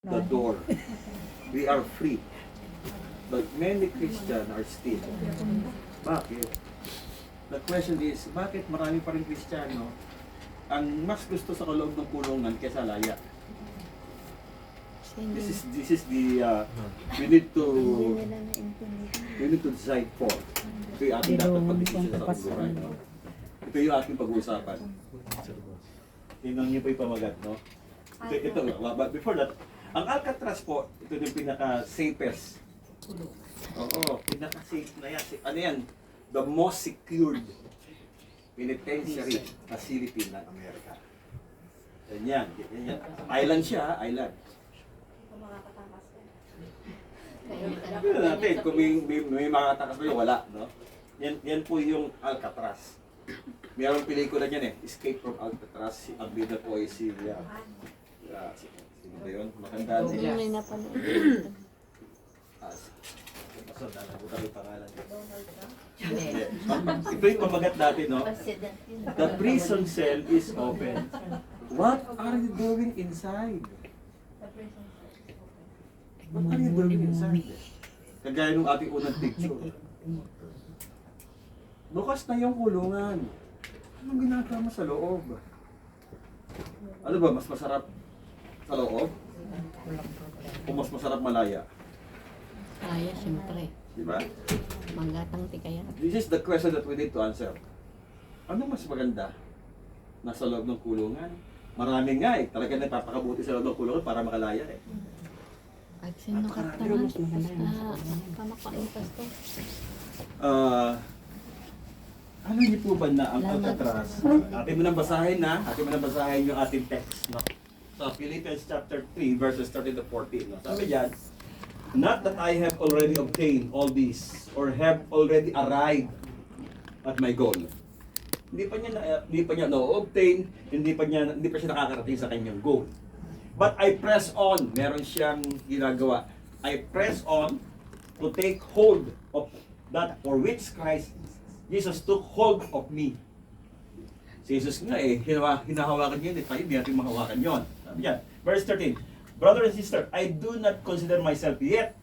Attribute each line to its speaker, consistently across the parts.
Speaker 1: the door. We are free. But many Christians are still. Bakit? The question is, bakit marami pa rin Kristiyano ang mas gusto sa kaloob ng kulungan kaysa laya? This is the we need to decide for. Ito yung ating dapat pag-desisyon sa pagbuhay, no? Ito yung ating pag-uusapan. Tingnan niyo po yung pamagat, no? Ito, but before that, ang Alcatraz po, ito yung pinaka-safest. Oo, pinaka-safe na yan. Ano yan? The most secured penitentiary facility ng Amerika. Yan. Island siya, island. Hindi natin, kung may makatakas ba yun, wala, no? Yan po yung Alcatraz. Mayroong pelikula niyan Escape from Alcatraz. Ang bida po ay sino ba yun? Makandaan siya.
Speaker 2: May napanood.
Speaker 1: Pasod, nalabutan yung pangalan niya. Ito yung pamagat natin, no? The prison cell is open. What are you doing inside? What are you doing inside? Kagaya nung ating unang picture. Bukas na yung kulungan. Anong ginagawa mo sa loob? Ano ba, mas masarap sa loob? O mas masarap malaya?
Speaker 2: Kaya, siyempre.
Speaker 1: Diba?
Speaker 2: Manggatang tikaya.
Speaker 1: This is the question that we need to answer. Ano mas maganda? Nasa loob ng kulungan? Maraming nga talaga nagpapakabuti sa loob ng kulungan para makalaya
Speaker 2: At sino kataman sa pamakain pasto?
Speaker 1: Ano niyo po ba na ang Alcatraz? Atin mo nang basahin yung ating text. No? Sa Philippians chapter 3 verses 13 to 14. No? Sabi diyan, not that I have already obtained all this or have already arrived at my goal. Hindi pa niya na-obtain, hindi pa siya nakakarating sa kanyang goal. But I press on, meron siyang ginagawa. I press on to take hold of that for which Christ Jesus took hold of me. Si Jesus nga hinahawakan niya, tayo hindi natin mahawakan yun. Sabi niya, verse 13, brother and sister, I do not consider myself yet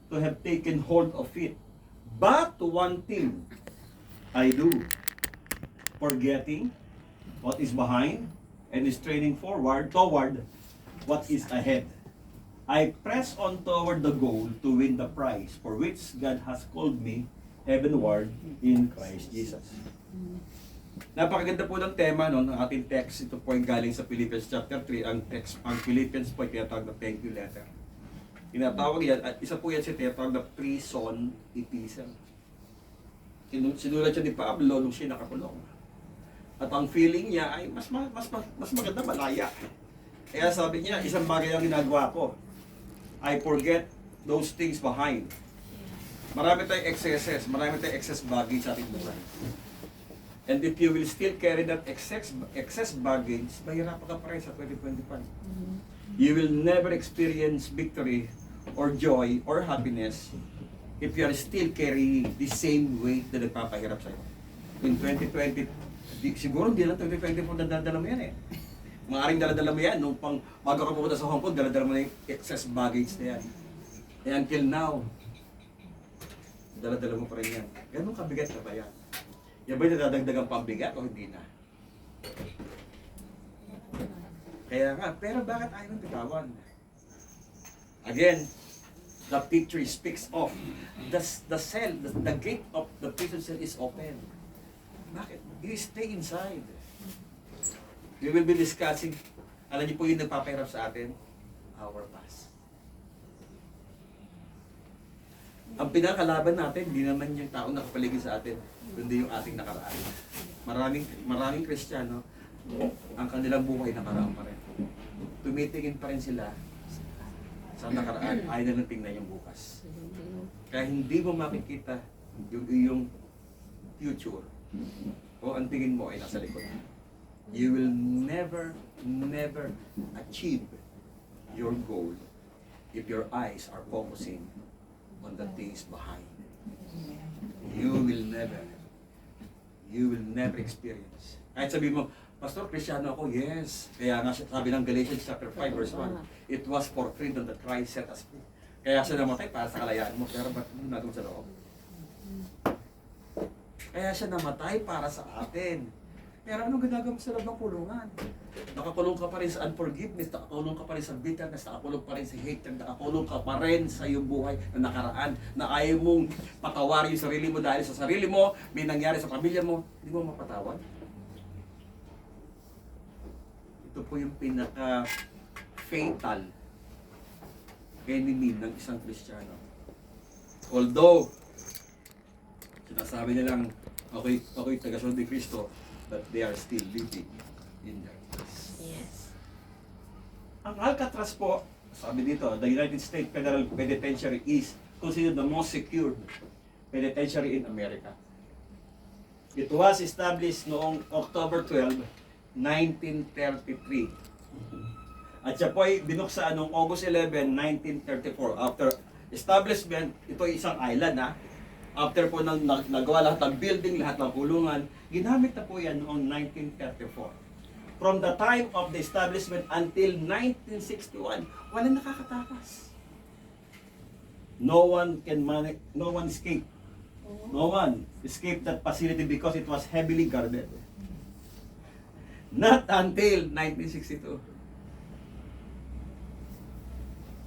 Speaker 1: to have taken hold of it. But one thing I do, forgetting what is behind and straining forward toward what is ahead. I press on toward the goal to win the prize for which God has called me heavenward in Christ Jesus. Napakaganda po ng tema ng ating text. Ito po ay galing sa Philippians chapter 3. Ang Philippians po ay tinatawag na thank you letter. Tinatawag yan, at isa po yan siya tinatawag na prison epistle. Sinulat siya ni Pablo nung siya nakakulong. At ang feeling niya ay mas maganda malaya. Kaya sabi niya, isang bagay ang ginagawa ko. I forget those things behind. Marami tayong excess baggage sa ating buhay. And if you will still carry that excess baggage, mahirapan ka pa rin sa 2025. You will never experience victory or joy or happiness if you are still carrying the same weight na nagpapahirap sa'yo. In 2020, siguro hindi lang 2024 nadadala mo yan Maaring daladala mo yan, nung bago ka pupunta sa Hong Kong, daladala mo na yung excess baggage na yan. And until now, daladala mo pa rin yan. Ganun kabigat ka ba yan? Yan ba'y nadadagdagang pambigat o hindi na? Kaya nga, pero bakit ayaw ng bitawan? Again, the picture speaks of the cell, the gate of the prison cell is open. Bakit? You stay inside. We will be discussing, alam niyo po yung nagpapahirap sa atin, our past. Ang pinakalaban natin, hindi naman yung taong nakapaligid sa atin, kundi yung ating nakaraan. Maraming Kristiyano, ang kanilang buhay nakaraan pa rin. Tumitingin pa rin sila sa nakaraan, ayaw na lang tingnan yung bukas. Kaya hindi mo makikita yung future, o ang tingin mo ay nasa likod. You will never achieve your goal if your eyes are focusing on the things behind. You will never experience. Kahit sabi mo, Pastor, Kristiyano ako, yes. Kaya nga sabi ng Galatians chapter 5 verse 1, it was for freedom that Christ set us free. Kaya siya namatay para sa kalayaan mo, pero ba't mo nagawa sa loob? Kaya siya namatay para sa atin. Pero anong ginagawa mo sa loob ng kulungan? Nakakulong ka pa rin sa unforgiveness, nakakulong ka pa rin sa bitterness, nakakulong pa rin sa hatred, nakakulong ka pa rin sa iyong buhay na nakaraan, na ayaw mong patawarin yung sarili mo dahil sa sarili mo, may nangyari sa pamilya mo, hindi mo mapatawad. Ito po yung pinaka-fatal enemy ng isang Kristiyano. Although, sinasabi nilang, okay, taga-sunod ni Kristo, but they are still living in darkness.
Speaker 2: Yes.
Speaker 1: Ang Alcatraz po, sabi dito, the United States Federal Penitentiary is considered the most secure penitentiary in America. It was established noong October 12, 1933. At siya po ay binuksan noong August 11, 1934. After establishment, ito ay isang island ha. After po nang nagawa lahat ng building, lahat ng kulungan, ginamit na po yan noong 1934. From the time of the establishment until 1961, walang nakakatakas. No one escaped. No one escaped that facility because it was heavily guarded. Not until 1962.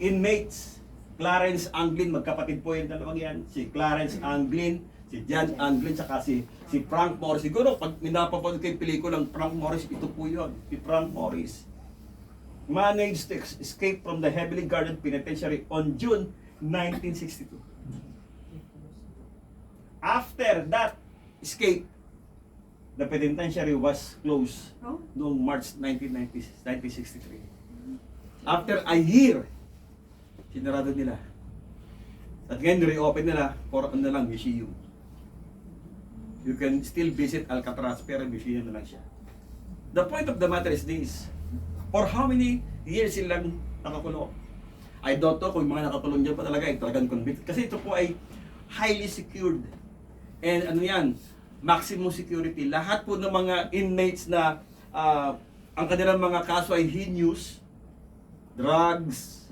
Speaker 1: Inmates, Clarence Anglin, magkapatid po yung dalawang yan. Si Clarence Anglin, si John Anglin, saka si Frank Morris. Siguro, pag minapapanood kayo yung pelikulang Frank Morris, ito po yun. Si Frank Morris managed to escape from the heavily guarded penitentiary on June 1962. After that escape, the penitentiary was closed noong March 1963. After a year, sinarado nila. At ngayon, reopen nila for ano lang, museum. You can still visit Alcatraz, pero museum na lang siya. The point of the matter is this. For how many years silang nakakulong? I don't know kung yung mga nakakulong dyan pa talaga ay talagang convicted. Kasi ito po ay highly secured. And ano yan, maximum security. Lahat po ng mga inmates na ang kanilang mga kaso ay heinous, drugs,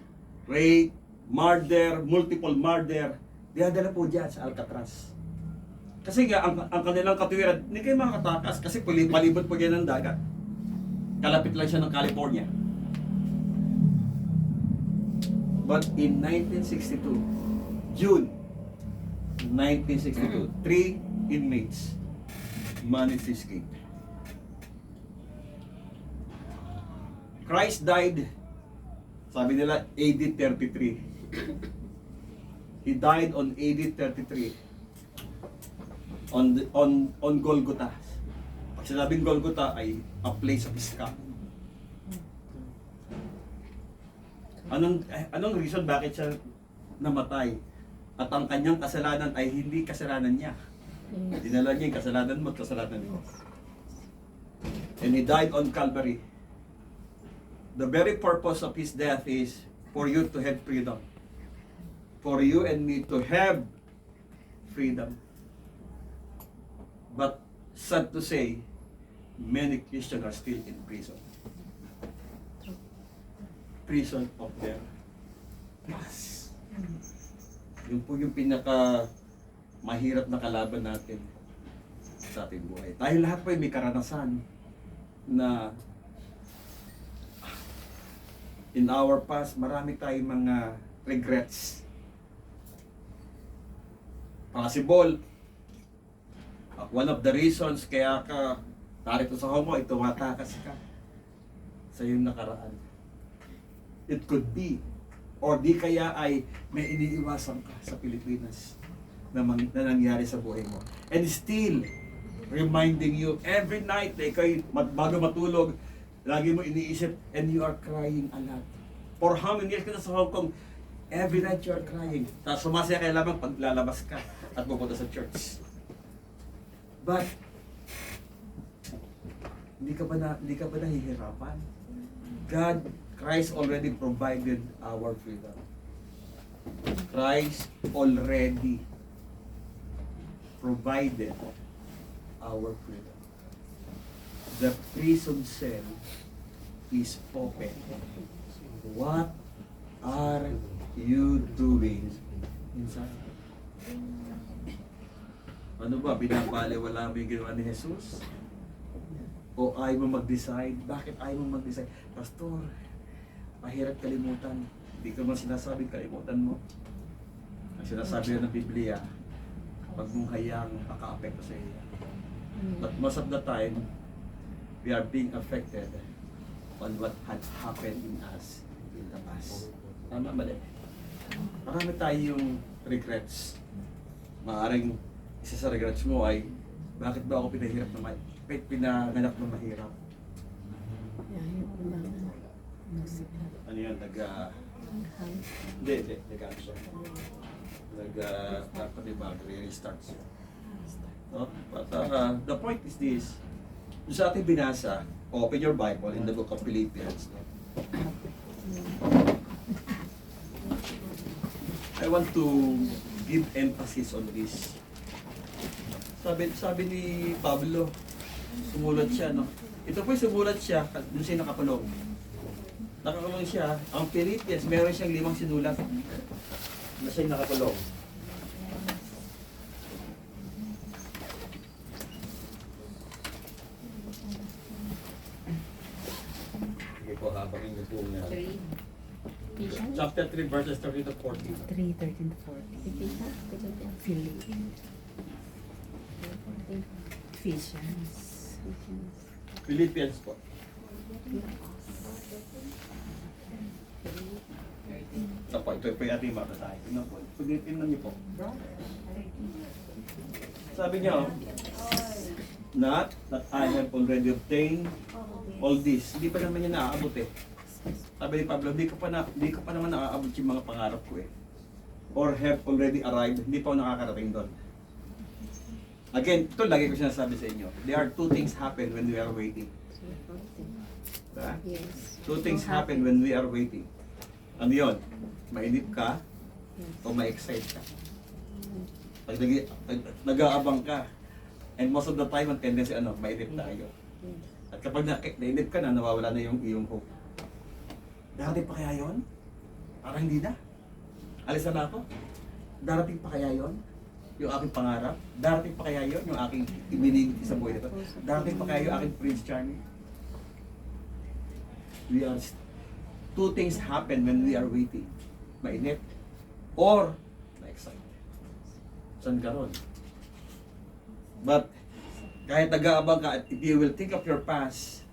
Speaker 1: rape, murder, multiple murder, dinadala po dyan sa Alcatraz. Kasi nga, ang kanilang katuwiran, hindi kayo makatakas kasi palibot po dyan ng dagat. Kalapit lang siya ng California. But in 1962, June 1962, 3 inmates managed to escape. Christ died, sabi nila, AD 33. He died on AD 33 on Golgotha. Pag sinabing Golgotha ay a place of scam. Anong reason bakit siya namatay? At ang kanyang kasalanan ay hindi kasalanan niya. Dinala niya yung kasalanan mo at kasalanan mo. And he died on Calvary. The very purpose of his death is for you to have freedom. For you and me to have freedom. But sad to say, many Christians are still in prison. Prison of their past. Yun po yung pinaka mahirap na kalaban natin sa ating buhay. Tayo lahat po ay may karanasan na in our past, marami tayong mga regrets. Possible, one of the reasons kaya ka narito sa homo ay tumatakas ka sa iyong nakaraan. It could be, or di kaya ay may iniiwasan ka sa Pilipinas na nangyari sa buhay mo. And still, reminding you every night na ikaw bago matulog, lagi mo iniisip, and you are crying a lot. For how many years ka na sa Hong Kong, every night you are crying. Tapos sumasaya ka lamang pag lalabas ka at pupunta sa church. But, hindi ka ba nahihirapan? Christ already provided our freedom. Christ already provided our freedom. The prison cell is open. What are you doing inside? Ano ba, binabaliwala mo yung ginawa ni Jesus? O ayaw mo mag-decide? Bakit ayaw mo mag-decide? Pastor, mahirap kalimutan. Hindi ko man sinasabing kalimutan mo. Ang sinasabi ng Biblia, pag mong hayang maka-apekto sa iyo. But most of the time, we are being affected on what had happened in us in the past. Tama, mali. Marami tayong regrets. Maaring isa sa regrets mo ay, bakit ba ako pinanganak na mahirap?
Speaker 2: Yan yung ulangan.
Speaker 1: Ano yan, hindi, re-restart siya. No? But the point is this, yung sa ating binasa, open your Bible in the book of Philippians. No? I want to give emphasis on this. Sabi ni Pablo, sumulat siya, no? Ito po sumulat siya, doon siya nakakulong. Nakakulong siya, ang Philippians, meron siyang 5 sinulat na siya nakakulong. Sige po, habang yung po niya.
Speaker 2: Ephesians?
Speaker 1: Chapter 3, verses 30 to 40.
Speaker 3: 3, 13 to 14.
Speaker 2: Ephesians?
Speaker 3: Philippians. Ephesians.
Speaker 1: Philippians po. Ito po yung ating mabasahin. Tingnan po. Tingnan niyo po. Sabi niya, not that I have already obtained all this. Hindi pa naman niya naaabot eh. Sabi ni Pablo, di ko pa naman naaabot yung mga pangarap ko eh. Or have already arrived. Hindi pa ako nakakarating doon. Again, ito lagi ko sinasabi sa inyo. There are 2 things happen when we are waiting. Diba?
Speaker 2: Yes.
Speaker 1: 2 things happen when we are waiting. Ano yun? Mainip ka o ma-excite ka. Pag nag-aabang ka, and most of the time, ang tendency, mainip tayo. At kapag nainip ka na, nawawala na yung iyong hope. Darating pa kaya yun? Parang hindi na. Alisan na ako. Darating pa kaya yun? Yung aking pangarap? Darating pa kaya yun? Yung aking ibinig sa buhay na ito? Darating pa kaya yung aking Prince Charming? We are 2 things happen when we are waiting. Mainip or ma-excite. Saan ka ron? But kahit nag-aabang ka, if you will think of your past,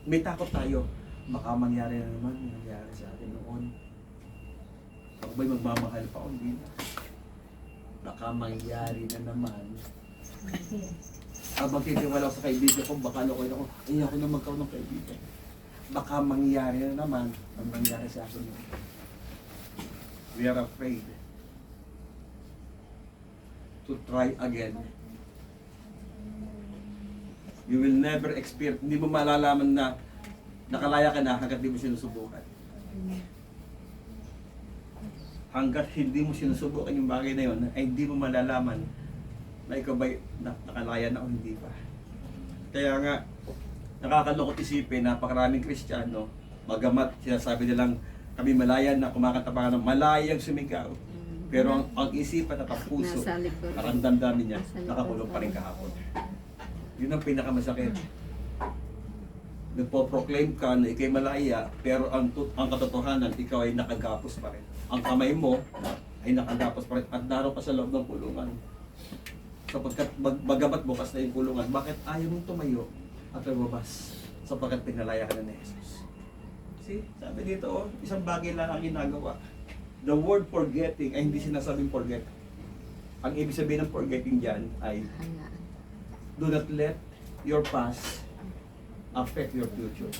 Speaker 1: may takot tayo. Baka mangyari na naman yung nangyari sa atin noon. Ako ba'y magmamahal pa o hindi na? Baka mangyari na naman. Habang titiwala ko sa kaibigan ko, baka lokoy ako, ayoko na magkaroon ng kaibigan. Baka mangyari na naman ang nangyari sa akin. We are afraid to try again. You will never experience, hindi mo malalaman na nakalaya ka na hanggat hindi mo sinusubukan. Hanggat hindi mo sinusubukan yung bagay na yun, ay hindi mo malalaman na ikaw ba nakalaya na o hindi pa. Kaya nga, nakakalungkot isipin, napakaraming Kristiyano, bagamat sinasabi nilang kami malaya na kumakanta pa ng malayang sumigaw. Pero ang isipan at ang puso,
Speaker 2: Nasa likod.
Speaker 1: parang damdamin niya,
Speaker 2: Nasa likod
Speaker 1: nakakulong pa rin
Speaker 2: pa.
Speaker 1: kahapon. Yun ang pinakamasakit. Nagpo-proclaim ka na ikay malaya, pero ang katotohanan, ikaw ay nakagapos pa rin. Ang kamay mo ay nakagapos pa rin at naroon pa sa loob ng kulungan. Sapagkat bagamat bukas na yung kulungan, bakit ayaw mong tumayo at lumabas? Sapagkat pinalaya ka na ni Jesus. See, sabi dito, isang bagay lang ang ginagawa. The word forgetting ay hindi sinasabing forget. Ang ibig sabihin ng forgetting dyan ay
Speaker 2: Hayaan.
Speaker 1: do not let your past affect your future.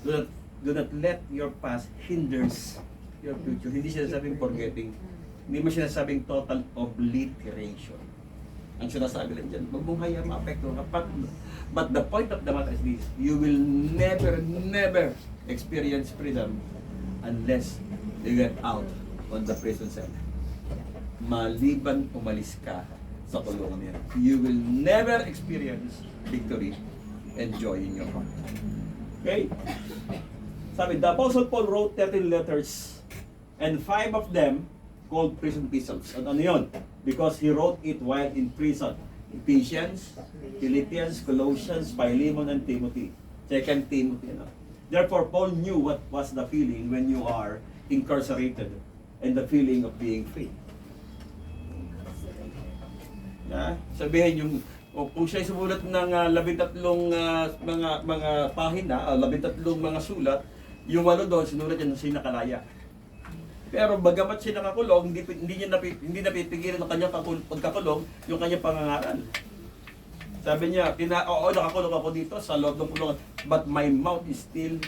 Speaker 1: Do not let your past hinders your future. Hindi sinasabing forgetting. Hindi mo sinasabing total obliteration. Ang sinasabi lang dyan, wag mong hayaan ma-apekto ka. But the point of the matter is this, you will never experience freedom unless you get out on the prison cell. Maliban umalis ka sa kulungan niya. You will never experience victory and joy in your heart. Okay? Sabi, the Apostle Paul wrote 13 letters and 5 of them called prison epistles. Ano yun? Because he wrote it while in prison. Ephesians, Philippians, Colossians, Philemon, and Timothy. 2 Timothy. You know? Therefore, Paul knew what was the feeling when you are incarcerated and the feeling of being free. Sabihin yung kung siya sumulat ng 13 mga pahina, 13 mga sulat, yung 8 doon sinulat niya siya nakalaya. Pero bagamat siya nakakulong, hindi napipigilan ng kanyang pagkakulong yung kanyang pangangaral. Sabi niya, nakakulong ako dito sa loob ng kulungan, but my mouth is still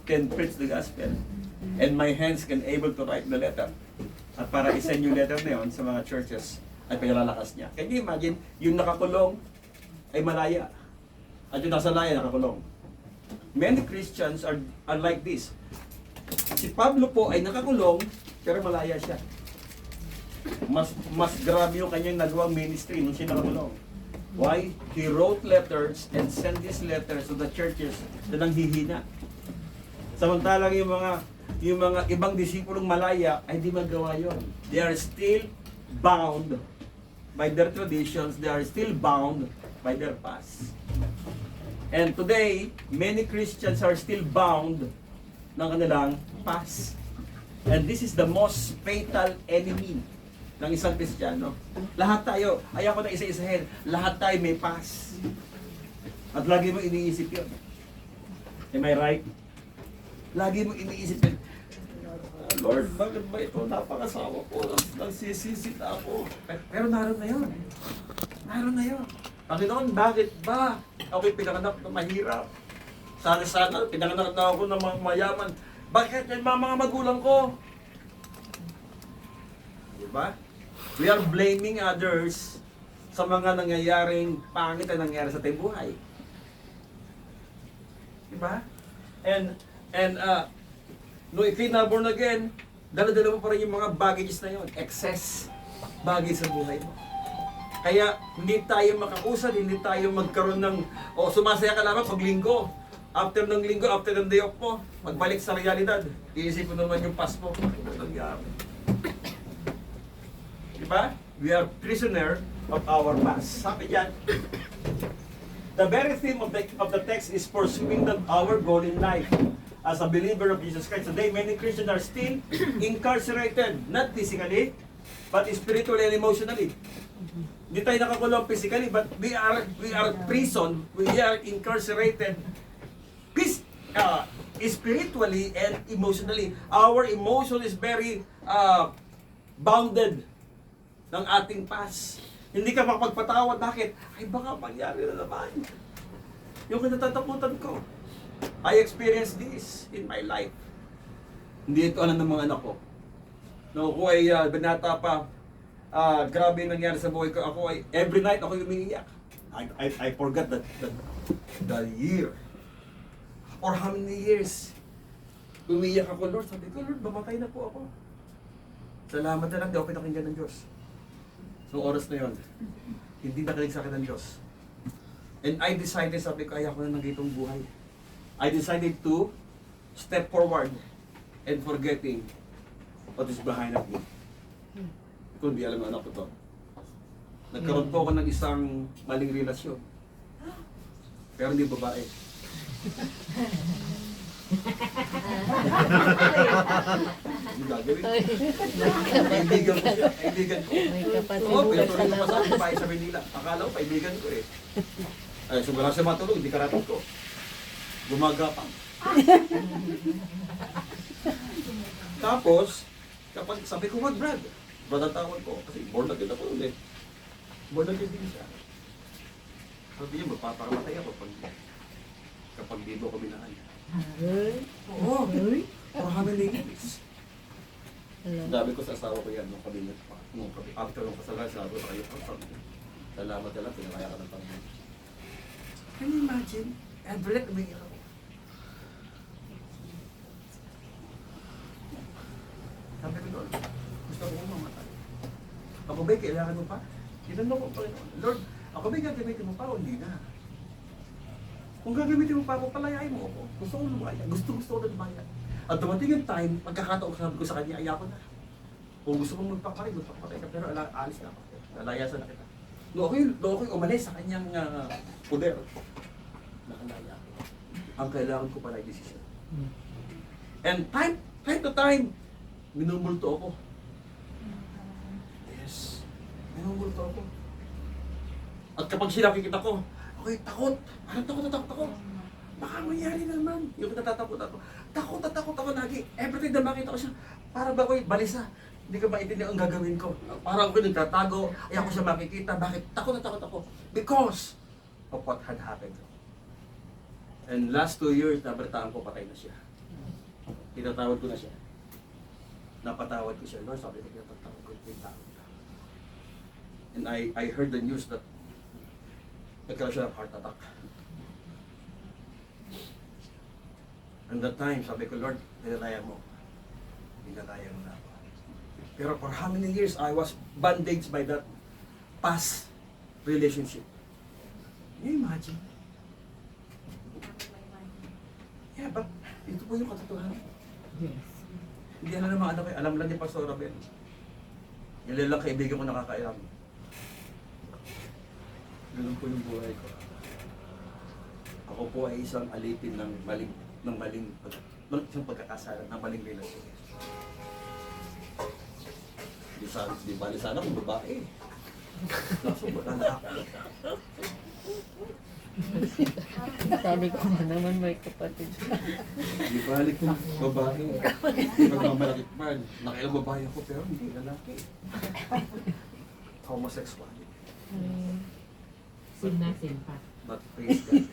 Speaker 1: can preach the gospel. And my hands can able to write the letter. At para isend yung letter na yun sa mga churches, ay pinalalakas niya. Can you imagine, yung nakakulong ay malaya. At yung nasa laya nakakulong. Many Christians are like this. Si Pablo po ay nakakulong, pero malaya siya. Mas grabe yung kanyang nagawang ministry nung siya nakakulong. Why? He wrote letters and sent these letters to the churches na nanghihina. Samantalang yung mga ibang disipulong malaya ay di magawa yon. They are still bound by their traditions. They are still bound by their past. And today, many Christians are still bound ng kanilang past. And this is the most fatal enemy ng isang Kristiyano. Lahat tayo, ayaw ko na isa-isahin, lahat tayo may past. At lagi mo iniisip yun. Am I right? Lagi mo iniisip yun. Lord, bakit ba ito? Napakasawa ko. Nagsisisit ako. Pero naroon na yun. Naroon na yun. Panginoon, bakit ba? Ako'y pinanganak na mahirap. Sana, pinanganak na ako ng mga mayaman. Bakit yung mga magulang ko? Diba? We are blaming others sa mga nangyayaring pangit na nangyari sa ating buhay. Diba? No, if you're not born again, dala-dala mo pa rin yung mga baggages na yun. Excess baggage sa buhay mo. Kaya hindi tayo makausad, hindi tayo magkaroon ng, sumasaya ka lamang pag linggo. After ng linggo, after ng day off mo, magbalik sa realidad. Iisip mo naman yung past mo. Ano nangyari? Diba? We are prisoner of our past. Sabi dyan, the very theme of the text is pursuing our goal in life. As a believer of Jesus Christ, today many Christians are still incarcerated, not physically, but spiritually and emotionally. Hindi tayo nakakulong physically, but we are prison, we are incarcerated spiritually and emotionally. Our emotion is very bounded ng ating past. Hindi ka makapagpatawad. Bakit? Ay baka mangyari na naman. Yung kinatatakutan ko. I experienced this in my life. Hindi ito alam ng mga anak ko. No, ako ay binata pa, grabe yung nangyari sa buhay ko. Ako ay, every night ako umiiyak. I forgot the year. Or how many years. Umiiyak ako, Lord. Sabi ko, Lord, mamatay na po ako. Salamat na lang, di ako pinakinggan ng Diyos. So oras na yon, hindi nakinig sa akin ng Diyos. And I decided, sabi ko, ayaw ko na ng ganitong buhay. I decided to step forward and forgetting what is behind of me. Kung di alam ng anak ko to. Nagkaroon po ako ng isang maling relasyon. Pero hindi babae. Hindi gagawin. Kaibigan ko siya. Kaibigan ko.
Speaker 2: May kapatid
Speaker 1: Oo,
Speaker 2: ka
Speaker 1: pinatuloy ko pa
Speaker 2: pala.
Speaker 1: sa bahay sa Manila. Akala ko, kaibigan ko eh. Ay, sobrang siya matulog, hindi karating ko. Gumagapang. Tapos, kapag sabi ko, wag Brad. Brad ang tawag ko. Kasi born again ako ulit. Born again din siya. Sabi niya, magpapakamatay ako kapag di mo ko minahal. Oo. For how many years? Sabi ko sa asawa ko yan, nung kabinet pa. After nung kasalan, sabi ko sa kayo, salamat ka lang, pinakaya ka ng Panginoon. Can you imagine? Every night, umiiyak ako. Sabi ko doon, gusto ko mamatay. Ako ba'y kailangan mo pa? Tinanong ko pa rin, Lord, ako ba'y gagamitin mo pa o hindi na? Kung gagamitin mo pa ako, palayain mo ako. Gusto ko lumaya. Gusto ko na lumaya. At dumating yung time, pagkakataon sabi ko sa kanya, ayako na. Kung gusto mong magpapatay ka, pero alis na ako. Lalayasan na kita. Doon ako'y umalis sa kanyang poder. Nakalaya ako. Ang kailangan ko pala ay desisyon. And time to time, minumulto ako. Yes. Minumulto ako. At kapag siya nakikita ko, ako'y takot. Parang takot ako. Baka mangyari naman. Yung natatakot ako. Takot ako lagi. Every time na makita ko siya, para ba ako'y balisa? Hindi ko maintindihan ang gagawin ko. Parang ako'y nagtatago. Ayaw ko siya makikita. Bakit? Takot ako. Because of what had happened. And last 2 years, nabalitaan ko patay na siya. Tinatawad ko na siya. Napatawad ko siya. Lord, sabi ko, tinatawad ko yung tao. And I heard the news that nagkaroon siya ng heart attack. And that time, sabi ko, Lord, pinalaya mo. Pinalaya mo na ako. Pero for how many years I was bandaged by that past relationship. Can you imagine? Yeah, but ito po yung katotohanan.
Speaker 3: Yes.
Speaker 1: Hindi alam ng mga anak ko, alam lang ni Pastor Rabel. Ilan lang kaibigan ko nakakailam. Ganun po yung buhay ko. Ako po ay isang alipin ng isang pagkakasala, ng maling relasyon. Di bali sana kung babae. Kaso wala na ako.
Speaker 2: Sabi ko na naman may kapatid.
Speaker 1: Di bali kung babae. Di magmamalakit man. Nakailang babae ako pero hindi lalaki. Homosexual.
Speaker 3: Sin na sin pa.
Speaker 1: But praise God.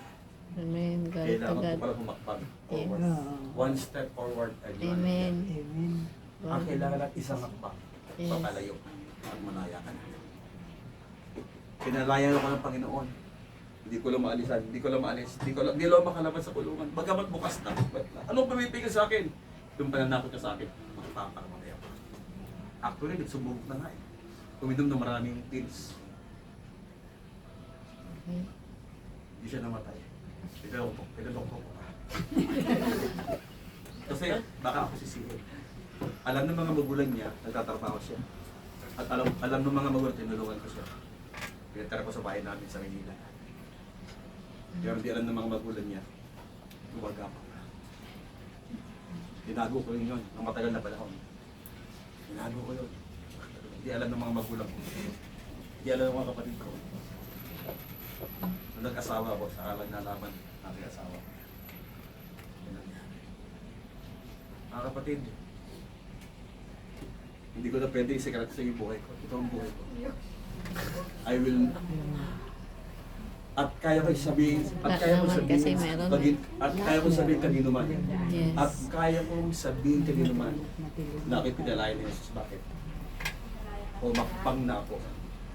Speaker 2: Amen. God to
Speaker 1: Kailangan ko
Speaker 2: God.
Speaker 1: pala humakbang forward.
Speaker 3: Yeah.
Speaker 1: One step forward and one
Speaker 2: Amen.
Speaker 3: Amen.
Speaker 1: Ang kailangan lang isang hakbang.
Speaker 2: Yes.
Speaker 1: Papalayo. At malaya ka na. Pinalayan ako ng Panginoon. Hindi ko lang maalisan. Hindi ko lang makalabas sa kulungan. Bagamat bukas na. Anong pumipigil sa akin? Yung pananakot ka sa akin. Makapakamatay ako. Actually, nagsubok na nga eh. Uminom ng maraming pills. Hindi siya namatay. Pinalok ko. Kasi baka ako sisihin. Alam ng mga magulang niya, nagtatrabaho siya. At alam ng mga magulang, tinulungan ko siya. Pinatara ko sa bahay namin sa Manila. Pero hindi alam ng mga magulang niya, tuwaga ako. Tinago ko yun ng matagal na panahon. Tinago ko yun. Hindi alam ng mga magulang ko. Hindi alam ng mga kapatid ko. Nung nag-asawa ako, sa alang nalaman namin asawa. Yan ang nangyari. Mga kapatid, hindi ko na pwede i-secret sa yung buhay ko. Ito ang buhay ko. I will... At kaya ko sabihin, at kaya ko
Speaker 2: Naman kasi
Speaker 1: sabihin,
Speaker 2: meron
Speaker 1: at kaya ko sabihin kanino man.
Speaker 2: Yes.
Speaker 1: At kaya kong sabihin kanino man na ako'y pinalayan ni Jesus. Bakit? Pumakpang na ako,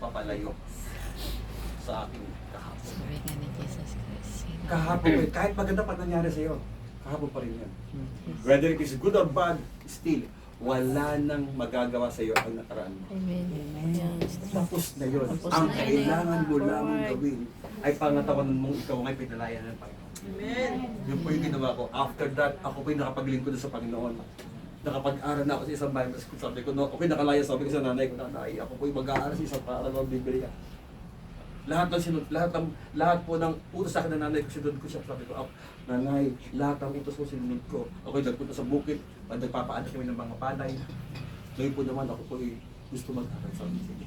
Speaker 1: papalayo sa aking kahapon.
Speaker 2: Sabi nga ni Jesus Christ.
Speaker 1: Kahapon, kahit maganda pa nangyari sa iyo, kahapon pa rin yan. Whether it is good or bad, still, wala nang magagawa sa iyo ang nakaraan mo.
Speaker 2: Amen. Yes.
Speaker 1: Tapos na yun.
Speaker 2: Tapos
Speaker 1: Ang
Speaker 2: na yun.
Speaker 1: kailangan mo lamang gawin ay pangatawanan mong ikaw ngay pinalayan ng Panginoon.
Speaker 3: Amen.
Speaker 1: Yun po yung ginawa ko. After that, ako po'y nakapaglingkod sa Panginoon. Nakapag-aral na ako sa isang Bible school. Sabi ko, no, ako'y nakalaya. Sabi ko sa nanay ko, nanay, ako po'y mag-aaral sa isang paaralan ng Biblia. Lahat po ng utos sa akin ng nanay ko, sinunod ko siya. Sabi ko, nanay, lahat ng utos ko sinunod ko. Ako'y nagpunta sa bukid, nagpapaanak kami ng mga palay. Ngayon po naman, ako po'y gusto mag-aral sa Biblia.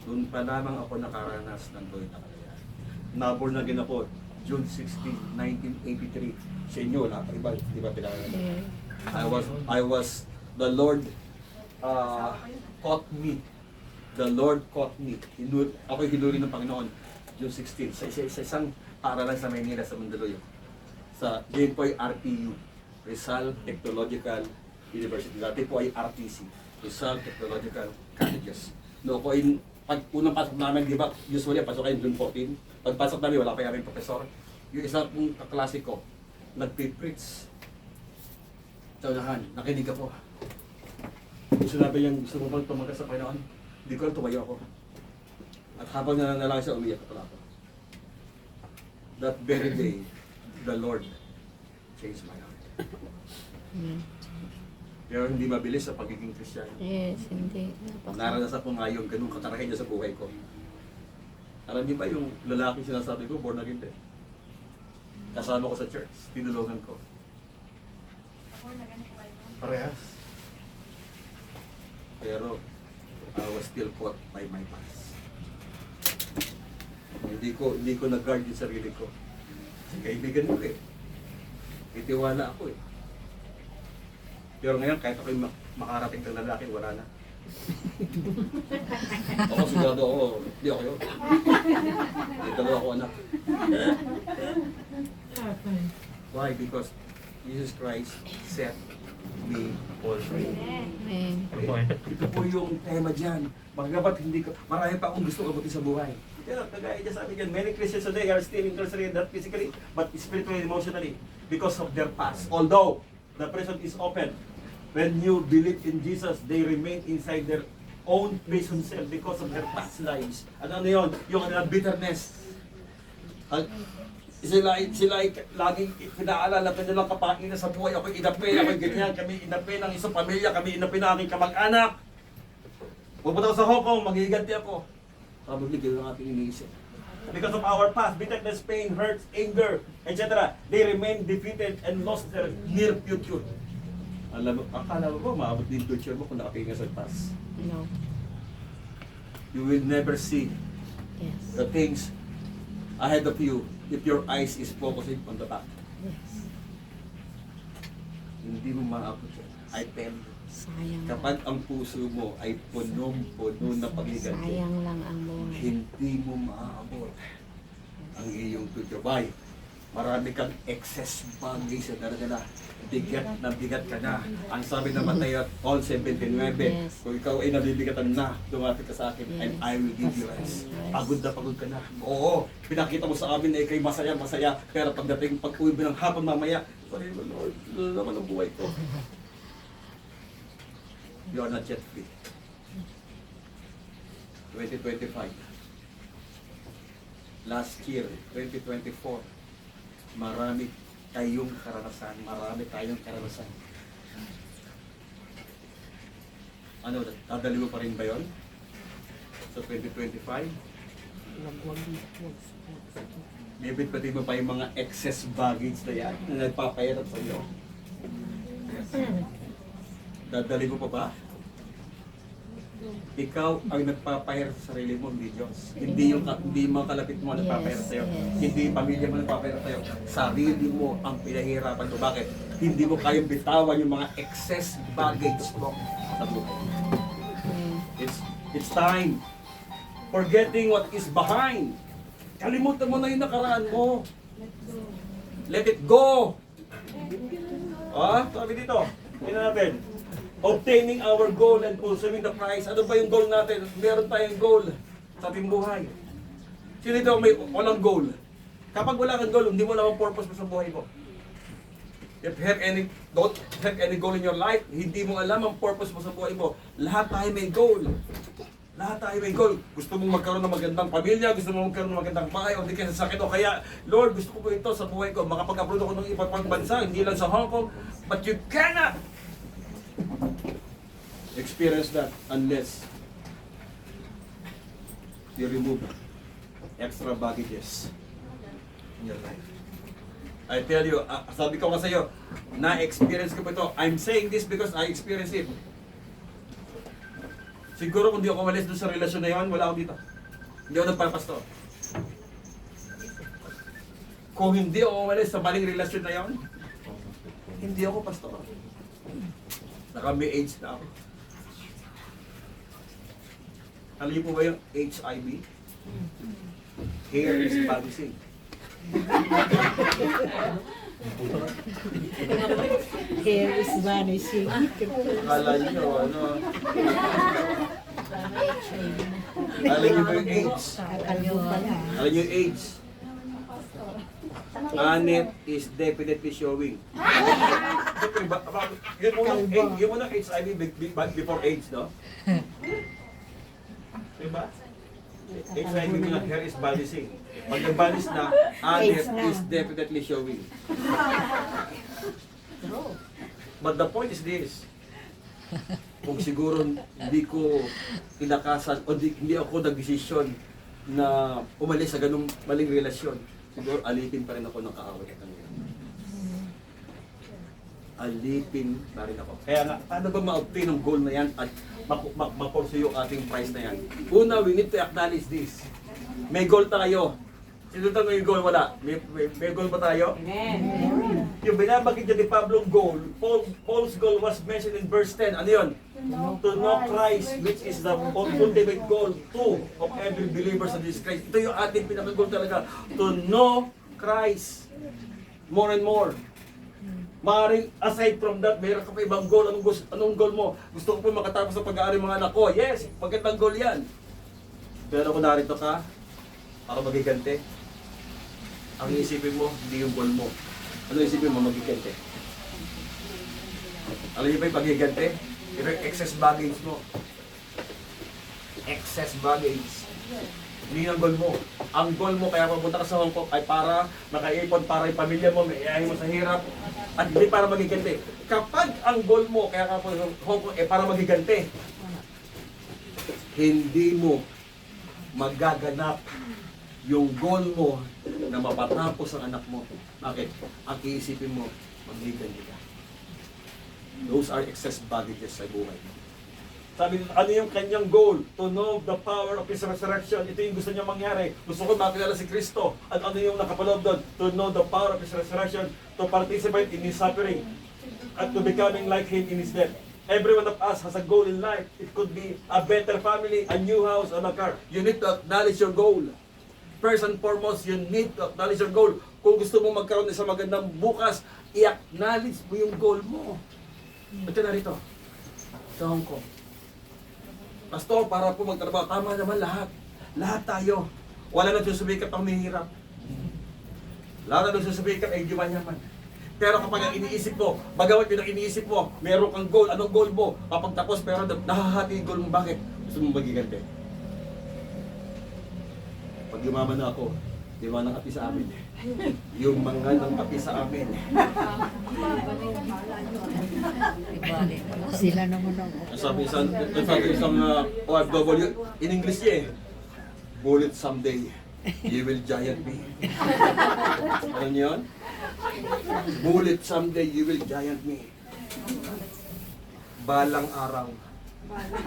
Speaker 1: Doon pa lamang ako nakaranas ng tuwid na kalayaan. Naborn again ako, June 16, 1983. Sa inyo, wala pa iba, di ba pinangalan? I was, the Lord caught me. The Lord caught me. Ako'y hinuri ng Panginoon, June 16. Sa isang paaralan sa Maynila, sa Mandaluyong. Sa, yun po ay RTU, Rizal Technological University. Dati po ay RTC, Rizal Technological Colleges. No, ko ay pag unang pasok namin, di ba, usually pasok kayo June 14. Pagpasok namin, wala pa yung professor. Yung isa kong kaklase ko, nagpipreach. Sa unahan, nakinig ako. Sinabi niya, gusto mo bang tumagas sa Panginoon? Hindi ko lang tumayo ako. At habang nananalangin siya, umiyak ko pala ako. that very day, the Lord changed my heart.
Speaker 2: Mm.
Speaker 1: Pero hindi mabilis sa pagiging Christian.
Speaker 2: Yes, hindi.
Speaker 1: Naranasan ko nga yung ganung katrahedya sa buhay ko. Alam niyo ba yung lalaki sinasabi ko, born again din? Kasama ko sa church, tinulungan ko. Parehas. Pero, I was still caught by my past. Hindi ko nag-guard yung sarili ko. Kaibigan ko eh. Itiwala ako eh. Pero ngayon, kahit ako'y makarating ng lalaki, wala na. Ako sigurado ako, hindi ako yun. May dalawa ako anak. Why? Because Jesus Christ set me all free.
Speaker 2: Amen.
Speaker 1: Ito po yung tema dyan. Magabat hindi ko, marami pa akong gusto kabuti sa buhay. Kaya kagaya niya sabi dyan, many Christians today are still incarcerated, not physically, but spiritually and emotionally because of their past. Although the prison is open, when you believe in Jesus, they remain inside their own prison cell because of their past lives. Ano yun? Yung kanilang bitterness. Sila ay laging pinaalala pa nilang kapakina sa buhay. Ako'y inapi, ako'y ganyan. Kami inapi ng isang pamilya, kami inapi ng aking kamag-anak. Pupunta ko sa Hong Kong, maghiganti ako. Probably gano'n ang ating iniisip. Because of our past, bitterness, pain, hurts, anger, etc. They remain defeated and lost their near future. Alam mo, akala mo ba, maabot din future mo kung nakatingin sa past?
Speaker 2: No.
Speaker 1: You will never see
Speaker 2: Yes.
Speaker 1: the things ahead of you if your eyes is focusing on the back.
Speaker 2: Yes.
Speaker 1: Hindi mo maabot yan. I tell you.
Speaker 2: Sayang.
Speaker 1: Kapag ang puso mo ay punong-puno na paghiganti,
Speaker 2: Sayang lang ang buhay.
Speaker 1: hindi mo maaabot ang iyong future. Why? Marami kang excess bagay sa dala-dala. Bigat na bigat ka na. Ang sabi ng Mateo 11:29,
Speaker 2: Yes.
Speaker 1: kung ikaw ay nabibigatan na, lumapit ka sa akin, and
Speaker 2: Yes.
Speaker 1: I will give you rest.
Speaker 2: Yes.
Speaker 1: Pagod na pagod ka na. Oo, pinakita mo sa amin na ikay masaya, pero pagdating pag-uwi mo ng hapon mamaya, sorry Lord, ano naman ang buhay ko. You are not yet free. 2025. Last year, 2024, marami tayong karanasan. Ano, dadali mo pa rin ba yun? Sa 2025? Bibit-pati mo pa yung mga excess baggage na yan na nagpapahirap sa iyo. Dadali mo pa ba? Ikaw ang nagpapahirap sa sarili mo, hindi Diyos. Hindi mga kalapit mo ang nagpapahirap
Speaker 2: Yes,
Speaker 1: sa'yo.
Speaker 2: yes.
Speaker 1: Hindi yung pamilya mo nagpapahirap sa'yo. Sarili mo ang pinahihirapan mo. Bakit? Hindi mo kayang bitawan yung mga excess baggage mo sa buhay. It's time. Forgetting what is behind. Kalimutan mo na yung nakaraan mo. Let it go. Sabi dito. Tingnan natin. Obtaining our goal and pursuing the prize. Ano ba yung goal natin? Meron tayong goal sa ating buhay. Sino dito may walang goal? Kapag wala kang goal, hindi mo alam ang purpose mo sa buhay mo. If you don't have any goal in your life, hindi mo alam ang purpose mo sa buhay mo. Lahat tayo may goal. Lahat tayo may goal. Gusto mong magkaroon ng magandang pamilya, gusto mong magkaroon ng magandang bahay, o di kaya sa sakit, o kaya, Lord, gusto ko po ito sa buhay ko. Makapag-upload ako ng iba't pang bansa, hindi lang sa Hong Kong, but you cannot experience that unless you remove extra baggages in your life. I tell you, sabi ko nga sa'yo, na-experience ko po ito. I'm saying this because I experienced it. Siguro kung di ako umalis doon sa relasyon na yun, wala ako dito. Hindi ako nagpapastor. Kung hindi ako umalis sa maling relasyon na yun, hindi ako pastor. Naka-may age na ako. Alam niyo po ba yung HIV? Hair is vanishing.
Speaker 3: Hair is vanishing.
Speaker 1: Akala niyo, alam niyo ba yung AIDS?
Speaker 3: Kakalbo pala.
Speaker 1: Alam niyo yung AIDS? Anet is definitely showing. Yun mo na HIV before AIDS, no? Diba? Exciting nga, hair is vanishing. Pag nag-vanish na, hair
Speaker 3: Age na.
Speaker 1: is definitely showing. But the point is this, kung siguro hindi ko tinakasan o hindi ako nagdesisyon na umalis sa ganung maling relasyon, siguro alipin pa rin ako ng kaaway at kanila. Alipin pa rin ako. Kaya nga, paano ba ma-obtain ang goal na yan at ma-pursue yung ating prize na yan? Una, we need to acknowledge this. May goal tayo. Sino tayo may goal? Wala. May goal ba tayo? Yung binabagit niya ni Pablo's goal, Paul's goal was mentioned in verse 10. Ano yun? To know Christ, which is the ultimate goal of every believer sa Jesus Christ. Ito yung ating pinaka-goal talaga. To know Christ more and more. Maaaring aside from that, mayroon ka pa ibang goal. Anong goal mo? Gusto ko pa makatapos sa pag-aaral mga anak ko. Yes, magandang goal yan. Pero kung narito ka, para magigante, ang iisipin mo, hindi yung goal mo. Ano isipin mo, magigante? Alam niyo ba yung pagigante? Yung excess baggage mo. Excess baggage. Hindi ang goal mo. Ang goal mo, kaya papunta ka sa Hong Kong, ay para makaipon, para yung pamilya mo, may iahin mo sa hirap, at hindi para magigante. Kapag ang goal mo, kaya ka sa Hong Kong, para magigante, hindi mo magaganap yung goal mo na mapatapos ang anak mo. Bakit? Ang iisipin mo, magigante ka. Those are excess baggages sa buhay. Sabi nito, ano yung kanyang goal? To know the power of His resurrection. Ito yung gusto niya mangyari. Gusto ko makilala si Kristo. At ano yung nakapaloob doon? To know the power of His resurrection. To participate in His suffering. At to becoming like Him in His death. Every one of us has a goal in life. It could be a better family, a new house, and a car. You need to acknowledge your goal. First and foremost, you need to acknowledge your goal. Kung gusto mo magkaroon ng isang magandang bukas, i-acknowledge mo yung goal mo. Ito na rito. Sa Hong Kong. Pastor, para po magtrabaho, tama naman lahat. Lahat tayo. Wala nang susubikat ang mahirap. Lahat nang susubikat ay yuman-yaman. Pero kapag ang iniisip mo, bagamat yun ang iniisip mo, meron kang goal, anong goal mo? Kapag tapos, pero nahahati yung goal mo, bakit? Gusto mo magigante. Pag yumaman na ako, yuman ang api sa amin. Yung mga ng api sa amin.
Speaker 3: Sila naman ako.
Speaker 1: Sabi isang OFW, in English niya eh, bullet someday, you will giant me. Ano yun? Bullet someday, you will giant me. Balang araw.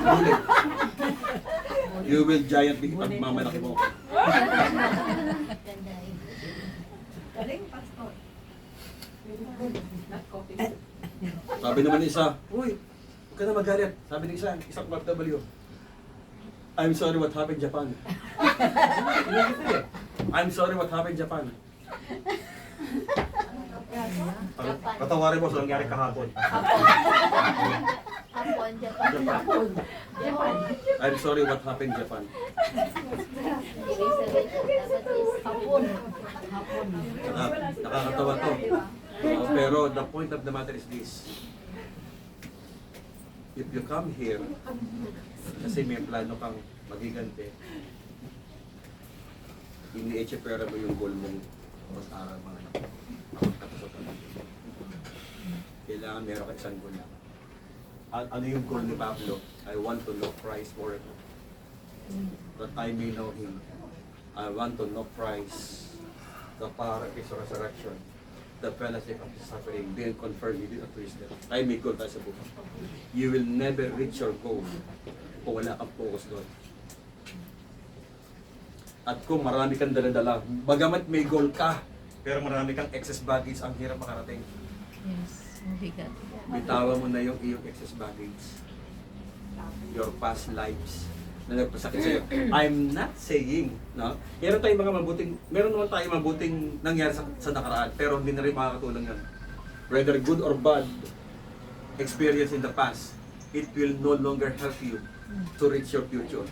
Speaker 1: Bullet. You will giant me pag mamalaki mo. Sabi naman ni isa, uy, huwag ka na magalit. Sabi ni isang OFW, I'm sorry what happened Japan. I'm sorry what happened Japan. Patawarin mo sa nangyari kahapon.
Speaker 4: Hapon, Japan.
Speaker 1: I'm sorry what happened Japan.
Speaker 4: Ibig sabihin po, dapat is hapon.
Speaker 1: Nakakatawa to. Pero the point of the matter is this. If you come here, kasi may plano kang magigante, ini-echepera mo yung goal mong mas-aral mga anak. Tapos sa pamilya. Kailangan meron ka isang goal lang. Ano yung goal ni Pablo? I want to know Christ more, that I may know Him. I want to know Christ, the power of His resurrection, the fellowship of His suffering, being confirmed within unto His death. Ay, may goal tayo sa buhay. You will never reach your goal kung wala kang focus doon. At kung marami kang dala-dala, bagamat may goal ka, pero marami kang excess baggage, ang hirap makarating.
Speaker 2: Yes, mabigat.
Speaker 1: Bitawan mo na yung iyong excess baggage. Your past lives na nagpasakit sa'yo. I'm not saying, no? Meron naman tayong mabuting nangyari sa nakaraan, pero hindi na rin makakatulong yan. Whether good or bad experience in the past, it will no longer help you to reach your future.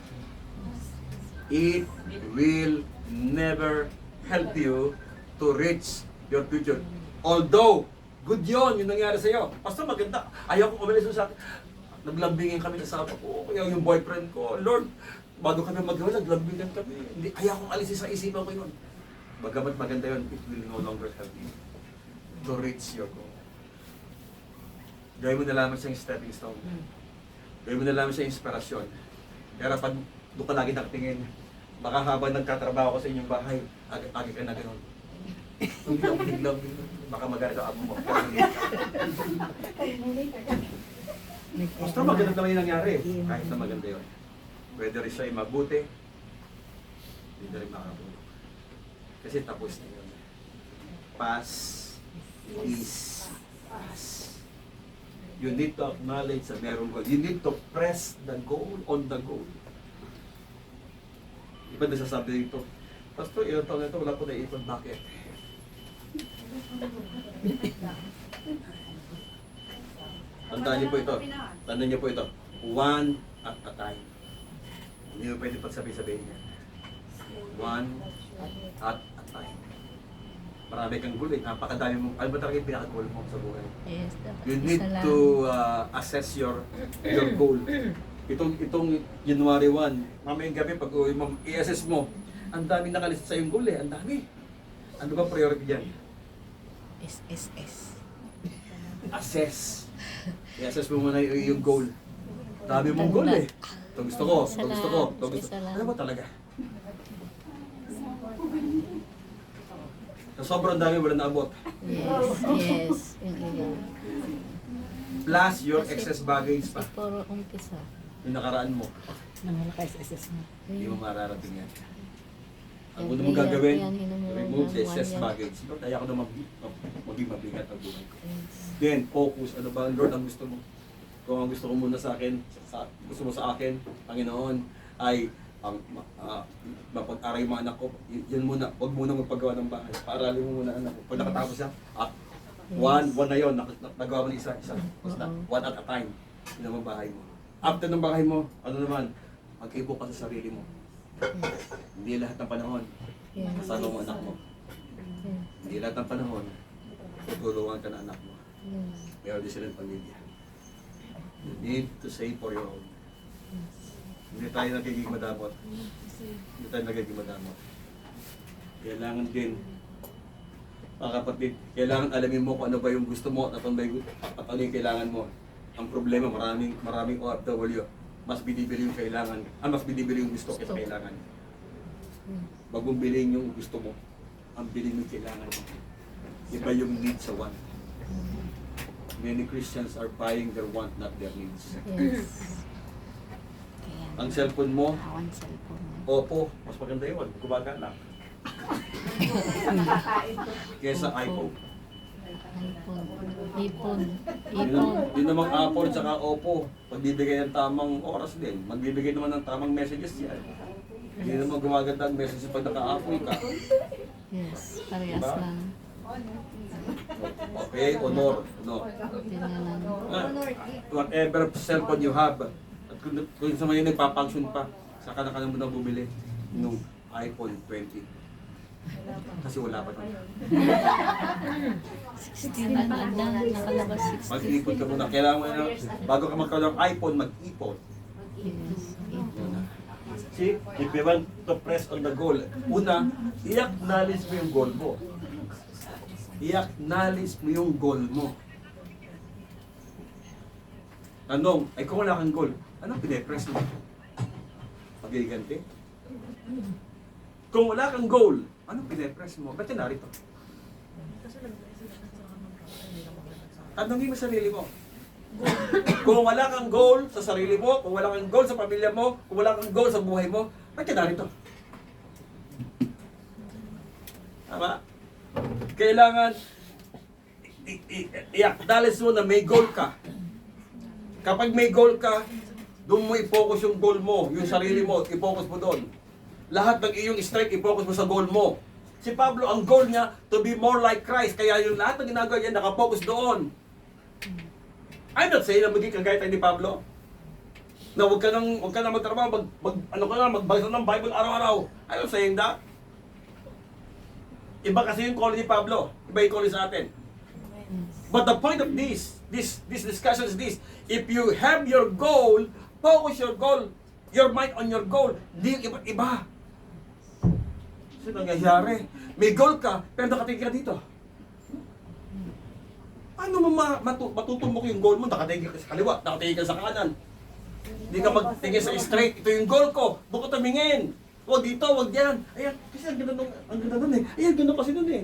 Speaker 1: It will never help you to reach your future. Although, good yun, yung nangyari sa'yo. Basta maganda. Ayaw ko umalis sa akin. Naglambingin kami sa asawa ko, kaya yung boyfriend ko, Lord, bago kami magawa, naglambigan kami. Hindi, ayaw kong alisin sa isipan ko yun. Bagamat maganda yun, it will no longer help you to reach your goal. Gawin mo na lamang siyang stepping stone. Gawin mo na lamang siyang inspirasyon. Kaya pag doon ka lagi nakatingin, baka habang nagtatrabaho ko sa inyong bahay, agi ka na gano'n. Biglang, baka magalit ang amo mo. Basta maganda naman yung nangyari. Kahit na maganda yun. Whether siya ay mabuti, hindi na rin makakabulok. Kasi tapos na yun. Pass is pass. You need to acknowledge na meron goal. You need to press the goal on the goal. Iba na sasabi dito, Pastor, ilang taon na ito, wala ko naipon. Bakit? Tandaan niyo po ito. Tandaan niyo po ito. One at a time. Hindi mo pwede pagsabi-sabihin niya. One at a time. Marami kang goal eh. Napakadami mo. Ano ba talaga yung pinaka-goal mo sa buhay?
Speaker 2: Yes, dapat
Speaker 1: You
Speaker 2: isa
Speaker 1: need
Speaker 2: lang.
Speaker 1: to assess your goal. Itong January 1, mamayang gabi pag uwi mo, i-assess mo. Ang dami nakalista sa yung goal eh. Ang dami. Ano ba priority dyan?
Speaker 2: SSS.
Speaker 1: Assess. I-assess mo muna yung goal. Dami mong goal eh. Ito gusto ko, ito gusto ko, ito gusto ko. Ano ba talaga? Sa sobrang dami wala naabot.
Speaker 2: Yes. Yung iyan.
Speaker 1: Plus your excess baggage pa.
Speaker 2: Kasi puro umpisa.
Speaker 1: Yung nakaraan mo.
Speaker 3: Nangalakay sa SS mo.
Speaker 1: Hindi mo mararating yan. Ang
Speaker 2: Every
Speaker 1: una mong
Speaker 2: year
Speaker 1: gagawin,
Speaker 2: yan, hinumulan
Speaker 1: remove the
Speaker 2: ng
Speaker 1: excess
Speaker 2: 1 year.
Speaker 1: baggage. Lord, kaya ko na maging mabigat ang buhay ko.
Speaker 2: Yes.
Speaker 1: Then, focus. Ano ba, Lord, ang gusto mo? Kung ang gusto ko muna sa akin, gusto mo sa akin, Panginoon, ay ang mapag-aral yung mga anak ko, yun muna, huwag muna magpagawa ng bahay. Paaralin mo muna anak ko. Pag nakatapos siya, one na yun, nagawa mo na isa. Basta, one at a time. Yun ang bahay mo. After ng bahay mo, ano naman, mag-ibo ka sa sarili mo. Hindi lahat ng panahon,
Speaker 2: Yes.
Speaker 1: kasama mo anak mo.
Speaker 2: Yes.
Speaker 1: Hindi lahat ng panahon, tutulungan ka na anak mo.
Speaker 2: Yes.
Speaker 1: Meron din silang pamilya. You need to save for your own. Hindi tayo nagiging madamot. Hindi tayo nagiging madamot. Kailangan din, mga kapatid, kailangan alamin mo kung ano ba yung gusto mo at ano yung kailangan mo. Ang problema, maraming OFW. Mas binibili yung kailangan, mas binibili yung gusto kaysa kailangan. Wag mong bilhin yung gusto mo, ang bilhin mo yung kailangan mo. Iba yung need sa want. Many Christians are buying their want, not their needs.
Speaker 2: Yes.
Speaker 1: Ang cellphone mo,
Speaker 2: Awan cellphone mo.
Speaker 1: Oppo, mas maganda yun, gumagana. Kesa iPhone.
Speaker 2: Ipon.
Speaker 1: Yun namang Apple at Oppo, pagbibigay ng tamang oras din, magbibigay naman ng tamang messages yan. Hindi naman gumaganda ang messages pag naka-Apple ka.
Speaker 2: Yes. Parehas
Speaker 1: Diba?
Speaker 2: lang.
Speaker 1: Okay, honor, no.
Speaker 2: Tingnan
Speaker 1: Whatever cellphone you have, at kung sa mga nagpapangsyon pa, saka na ka naman na bumili nung iPhone 20. Kasi wala pa naman.
Speaker 2: 16 na nakalabas 16.
Speaker 1: Mag-ipon ka muna. Kailangan mo na, bago ka magkaroon ng iPhone, mag-ipon.
Speaker 2: Yes. Ipon.
Speaker 1: See, if you want to press on the goal, una, i-acknowledge mo yung goal mo. I-acknowledge mo yung goal mo. Tanong, ay kung wala kang goal, anong pinipress mo? Magiganti? Kung wala kang goal, anong pinipress mo? Ba't narito? Tanongin mo sarili mo. Kung wala kang goal sa sarili mo, kung wala kang goal sa pamilya mo, kung wala kang goal sa buhay mo, ba't narito? Tama? Kailangan i-acknowledge mo na may goal ka. Kapag may goal ka, doon mo i-focus yung goal mo, yung sarili mo, i-focus mo doon. Lahat ng iyong strength, i-focus mo sa goal mo. Si Pablo, ang goal niya, to be more like Christ. Kaya yung lahat ng ginagawa niya, nakafocus doon. I'm not saying na magiging kagaya tayo ni Pablo. Na huwag ka nang magtrabaho, magbasa ng Bible araw-araw. I'm not saying that. Iba kasi yung calling ni Pablo. Iba yung calling sa atin. But the point of this discussion is this. If you have your goal, focus your goal your mind on your goal. Hindi yung iba't iba. Kasi nangyayari, may goal ka, pero nakatingin ka dito. Ano mo matutumbok yung goal mo? Nakatingin ka sa kaliwa, nakatingin ka sa kanan. Hindi ka magtingin sa straight. Ito yung goal ko. Doon ka tumingin. Huwag dito, huwag diyan. Ayan, kasi ang ganda nun eh. Ayan, ganda kasi nun eh.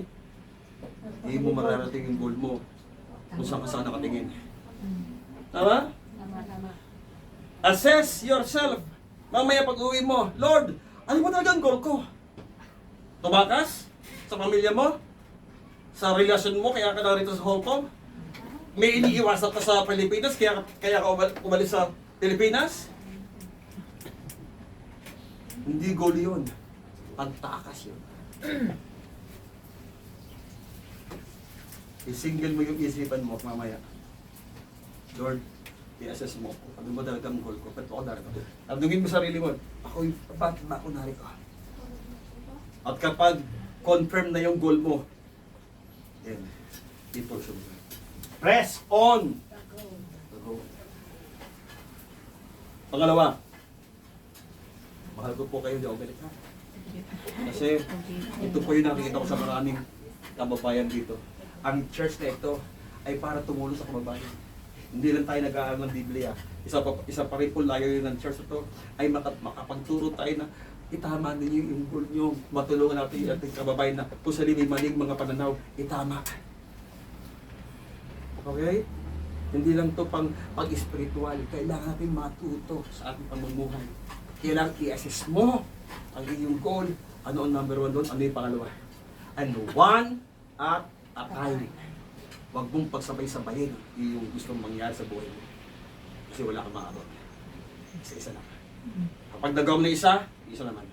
Speaker 1: Hindi mo mararating yung goal mo kung saan ka saan nakatingin. Tama?
Speaker 4: Tama.
Speaker 1: Assess yourself. Mamaya pag uwi mo, Lord, ano ba talaga ang goal ko? Tumakas? Sa pamilya mo? Sa relasyon mo, kaya ka narito sa Hong Kong? May iniiwasan ka sa Pilipinas, kaya ka umalis sa Pilipinas? Hindi goal yun. Pagtakas yun. I-single mo yung isipan mo mamaya. Lord, i-assess mo ako. Ano ba talaga ang goal ko? Ba't ako narito? Abdungin mo sarili mo. Ba't ba ako narito? At kapag confirm na yung goal mo, yan, i-pursue mo. Press on! Go. Pangalawa, mahal ko po kayo, di ako galit ha. Kasi ito po yung nakikita ko sa maraming kababayan dito. Ang church na ito ay para tumulong sa kababayan. Hindi lang tayo nag-aaral ng Biblia. Isa pa rin po layo yun ng church ito ay makapagturo tayo na itama ninyo yung goal nyo. Matulungan natin yung ating kababayan na kung sa may maling mga pananaw, itama. Okay? Hindi lang to pag-spiritual. Kailangan natin matuto sa ating pamumuhay. Kailangan i-assess mo ang iyong goal. Ano ang number 1 doon? Ano yung pangalawa? And one at a time. Huwag mong pagsabay-sabayin yung gustong mangyari sa buhay mo. Kasi wala kang maabot. Isa-isa lang. Kapag nagawa mo na isa naman.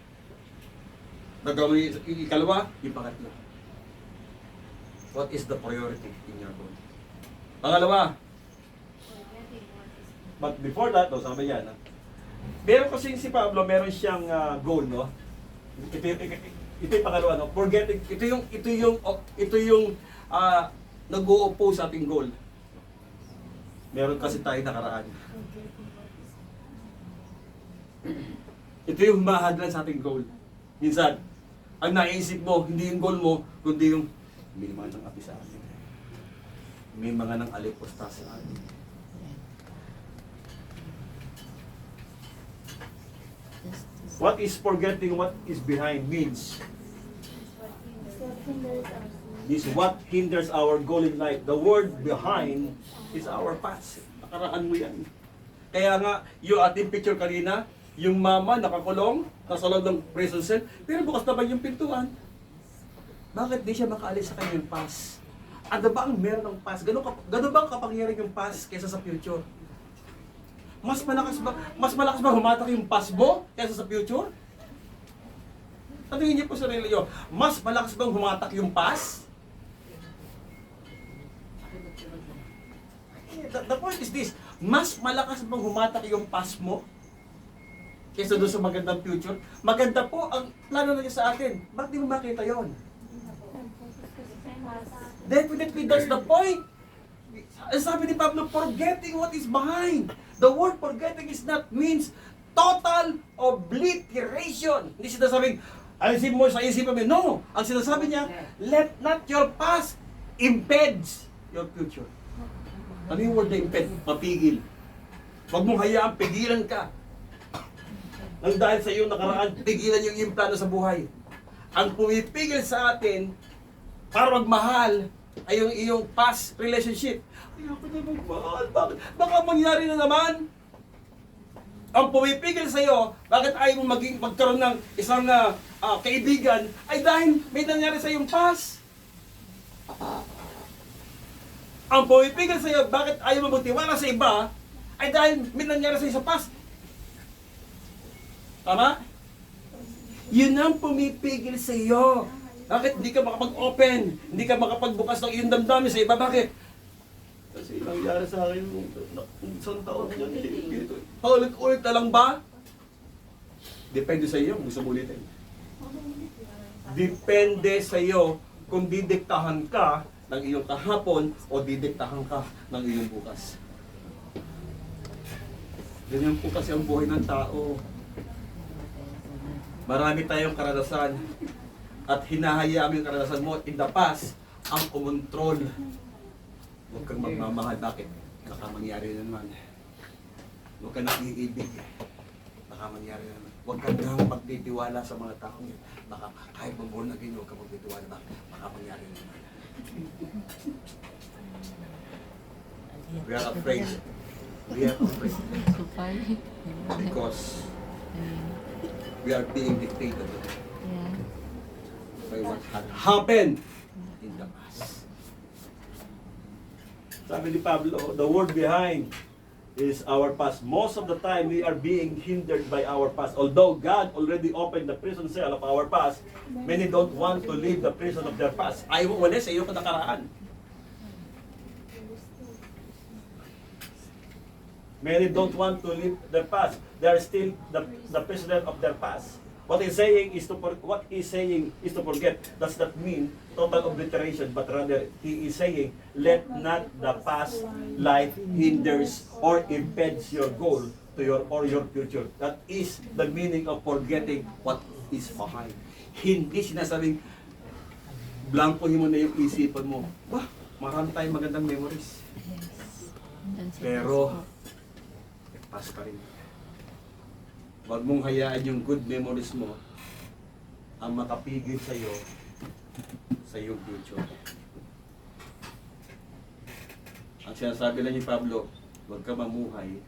Speaker 1: Nagawa mo na yung ikalawa, yung pangatlo. What is the priority in your goal? Pangalawa. But before that, sabi yan, meron kasi si Pablo, meron siyang goal, no? Ito yung pangalawa, no? Forgetting, ito yung nag-o-oppose sa ating goal. Meron kasi tayo nakaraan. Ito yung mahadlan sa ating goal. Minsan, ang naisip mo, hindi yung goal mo, kundi yung may mga nang api sa atin. May mga nang aliposta sa atin. What is forgetting what is behind means? Is what hinders our goal in life. The word behind is our past. Nakaraan mo yan. Kaya nga, yung ating picture kanina, yung mama nakakulong, nasa loob ng prison cell, pero bukas naman yung pintuan. Bakit di siya makaalis sa kanyang past? Ano ba ang meron ng past? Ganun ba ang kapangyarihan yung past kaysa sa future? Mas malakas ba humatak yung past mo kaysa sa future? Tanungin niyo po sa sarili niyo, mas malakas bang humatak yung past? The point is this, mas malakas bang humatak yung past mo kaysa doon sa magandang future? Maganda po ang plano na niya sa atin. Bakit di mo makita yon? Definitely, that's the point. Sabi ni Pablo, forgetting what is behind. The word forgetting is not means total obliteration. Hindi sinasabing, alisin mo sa isipan mo. No! Ang sinasabi niya, let not your past impedes your future. Ano yung word na impede? Mapigil. Huwag mong hayaan, pigilan ka. Nang dahil sa iyong nakaraan, pigilan yung iyong plano sa buhay. Ang pumipigil sa atin para magmahal ay yung iyong past relationship. Ayoko na magmahal. Bakit? Baka mangyari na naman. Ang pumipigil sa iyo, bakit ayaw mo magkaroon ng isang kaibigan, ay dahil may nangyari sa iyong past. Ang pumipigil sa iyo, bakit ayaw mo magtiwala sa iba, ay dahil may nangyari sa iyo sa past. Tama? Yun ang pumipigil sa iyo. Bakit hindi ka makapag-open? Hindi ka makapagbukas ng iyong damdamin sa iba? Bakit? Kasi nangyari sa akin isang taon yan. Paulit-ulit na lang ba? Depende sa iyo kung gusto mo ulitin. Depende sa iyo kung didiktahan ka ng iyong kahapon o didiktahan ka ng iyong bukas. Ganyan po kasi ang buhay ng tao. Marami tayong karanasan at hinahayaan mo yung karanasan mo in the past ang kumontrol. Huwag kang magmamahal. Bakit? Baka mangyari na naman. Huwag kang nakiibig. Baka mangyari na naman. Huwag kang nang magtitiwala sa mga taong yun. Baka kahit mabuhol na ganyan, huwag kang magtitiwala. Baka mangyari na naman. We are afraid. We are afraid.
Speaker 2: So funny.
Speaker 1: Because we are being dictated
Speaker 2: Yeah.
Speaker 1: by what had happened in the past. Sabi ni Pablo, the word behind is our past. Most of the time, we are being hindered by our past. Although God already opened the prison cell of our past, many don't want to leave the prison of their past. Ayaw mo ulit sa iyong nakaraan. Many don't want to leave their past. They are still the prisoner of their past. What he's saying is to forget. Does not mean total obliteration, but rather he is saying, let not the past life hinders or impedes your goal to your future. That is the meaning of forgetting what is behind. Hindi sinasabing blankohin mo na yung isipan mo. Bah, marami tayong magandang memories. Pero past pa rin. Huwag mong hayaan yung good memories mo ang makapigil sa iyo sa iyong future. Ang sinasabi lang ni Pablo, huwag kang mamuhay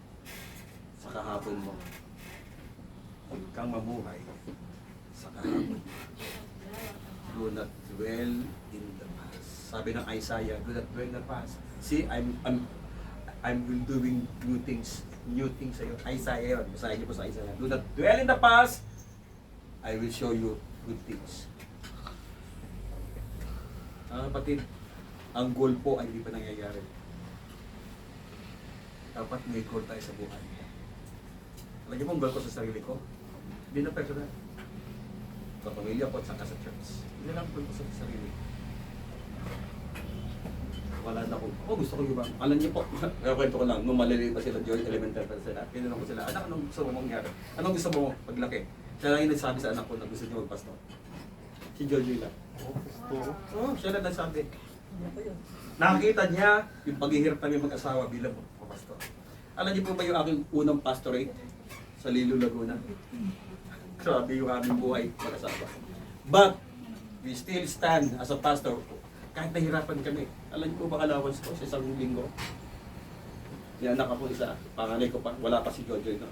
Speaker 1: sa kahapon mo. Huwag kang mamuhay sa kahapon mo. Do not dwell in the past. Sabi ng Isaiah, do not dwell in the past. See, I'm doing new things sa iyo. Isaiah yun. Basahin niyo po sa Isaiah. Do not dwell in the past. I will show you good things. Kapatid, ang goal po ay hindi pa nangyayari. Dapat may goal tayo sa buhay. Lagi mo ang goal ko sa sarili ko. Hindi na personal. Sa pamilya ko at saka sa church. Hindi lang goal ko sa sarili. Wala na ko. Oh, gusto ko yung bang. Alam niyo po, kwento ko lang, nung maliliit pa sila, Joy, elementary pa sila, pinanong ko sila, anak, anong gusto mo mangyari? Anong gusto mo paglaki? Siya lang yung nagsabi sa anak ko na gusto niya magpastor. Si Joy lang. Siya lang nagsabi. Nakakita niya yung paghihirap namin mag-asawa bilang pastor. Alam niyo po ba yung aking unang pastorate sa Lilo, Laguna? Grabe yung aming buhay mag-asawa. But, we still stand as a pastor. Kahit nahirapan kami. Alam niyo po ba allowance ko sa isang linggo? May anak ako isa, panganay ko pa, wala pa si Jojo no?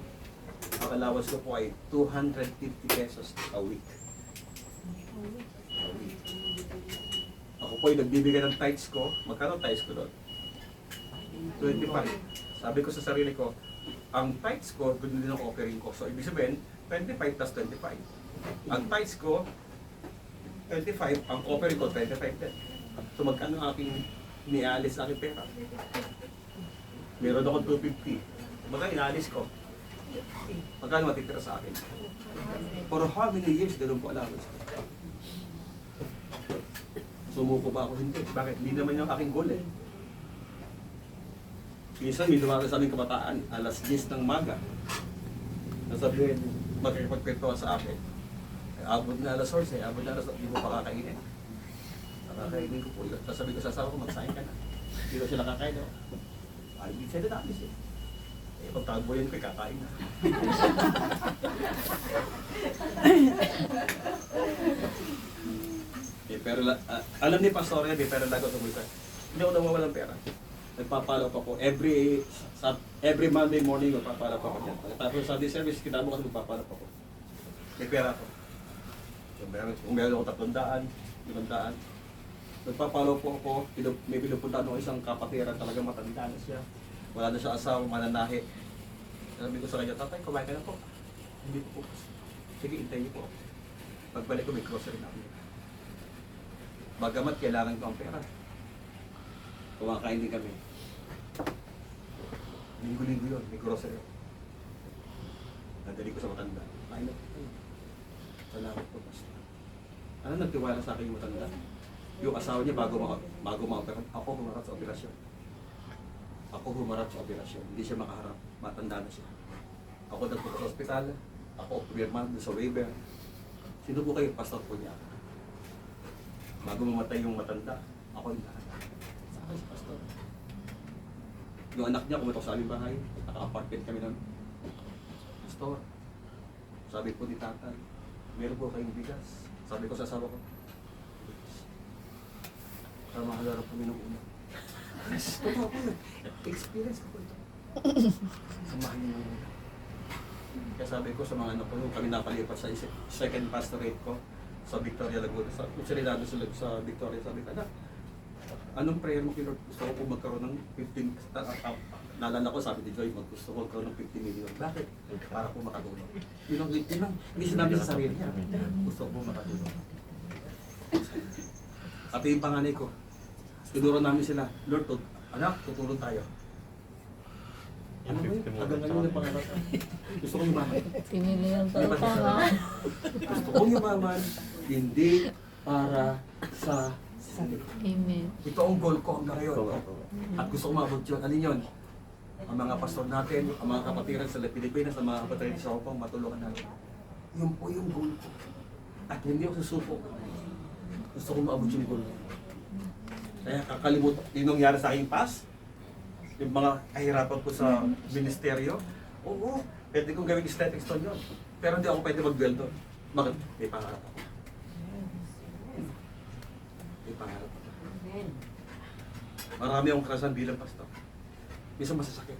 Speaker 1: Ang allowance ko po ay 250 pesos a week. A week. Ako po ay nagbibigay ng tithes ko. Magkano tithes ko doon? 25. Sabi ko sa sarili ko, ang tithes ko, doon din ang offering ko. So, ibig sabihin, 25 plus 25. Ang tithes ko, 25, ang offering ko, 25 din. So magkano aking nialis sa aking pera? Meron ako 250. Magkano inaalis ko? Magkano matitira sa akin? For how many years ganun po allowance? Sumuko ba ako? Hindi. Bakit? Hindi naman yung aking goal eh. Minsan may lumaga sa aming kabataan, alas 10 ng maga. Nasabihin, magkakapagpento sa akin. Abot na alas 11, abot na alas 12, hindi mo pa kakainin. Kakainin ko po yun. Sasabihin ko sa asawa ko, magsahin ka na. Hindi ko sila kakain. No? Ay, hindi sila namin eh. Eh, pagtago yan ko, kakain na. Pero alam ni Pastor yan, pero lagot ako isa. Hindi ako nawawalan pera. Nagpapalaw pa ko. Every Monday morning, magpapalaw pa ko dyan. Tapos sa Sunday service, kinabukas magpapalaw pa ko. May pera ko. Kung meron ako 300, 500, nagpapalaw po ako, may pinupunta ako isang kapatiran, talagang matanda na siya. Wala na siya asawa, mananahi. Sabi ko sa kanya, tatay, kumain ka na po. Hindi po po. Sige, intay niyo po. Pagbalik ko, may grocery na ako. Bagamat kailangan ko ang pera. Kumakain din kami. Linggo-linggo yun, may grocery ako. Nadali ko sa matanda. Kain na po. Salamat po, Pastor. Ano nagtiwala sa akin yung matanda? Yung asawa niya bago ma-operate, ako humarap sa operasyon. Hindi siya makaharap. Matanda na siya. Ako nagpunta sa ospital. Ako pumirma doon sa waiver. Sino po kayo, pastor po niya? Bago mamatay yung matanda, ako yung lahat. Sa akin si pastor. Yung anak niya, kumatok sa aming bahay, naka-apartment kami ng pastor. Sabi po ni tatay, meron po kayong bigas. Sabi ko sa asawa ko, para makalarap kami ng una. Totoo po yun. Experience ko po ito. Samahan niyo ng una. Kaya sabi ko sa mga anak ko, nung kami napalipat sa second pastorate ko sa Victoria Laguna, sa Serenado sa Victoria, sabi ko, anak, anong prayer mo kay Lord? Gusto ko po magkaroon ng 15, naalala ko, sabi ni Joy, gusto ko magkaroon ng 50 million. Bakit? Para po makatulong. Yun ang hindi sinabi sa sarili niya. Gusto ko po makatulong. At yung panganay ko, tinuro namin sila, Lord, anak, tutulong tayo. Ano ba yun? Hanggang ngayon yung pangarap. Gusto ko yumaman.
Speaker 2: Pinili ng tao pa nga.
Speaker 1: Gusto ko yumaman, hindi para sa sarili.
Speaker 2: Amen.
Speaker 1: Ito ang goal ko hanggang ngayon. At gusto ko maabot yun. Alin yun? Ang mga pastor natin, ang mga kapatiran sa Pilipinas, ang mga kapatiran sa Hong Kong, matulungan natin. Yun po yung goal ko. At hindi ako susuko. Gusto ko maabot yung goal ko. Kaya kakalimutan, yung nangyari sa aking past, yung mga kahirapan ko sa ministeryo, oo, pwede kong gawing stepping stone yun. Pero hindi ako pwede mag-dwell doon. Bakit? May pangarap ako. May pangarap ako. Marami akong karasan bilang pastor. Minsan masasakit.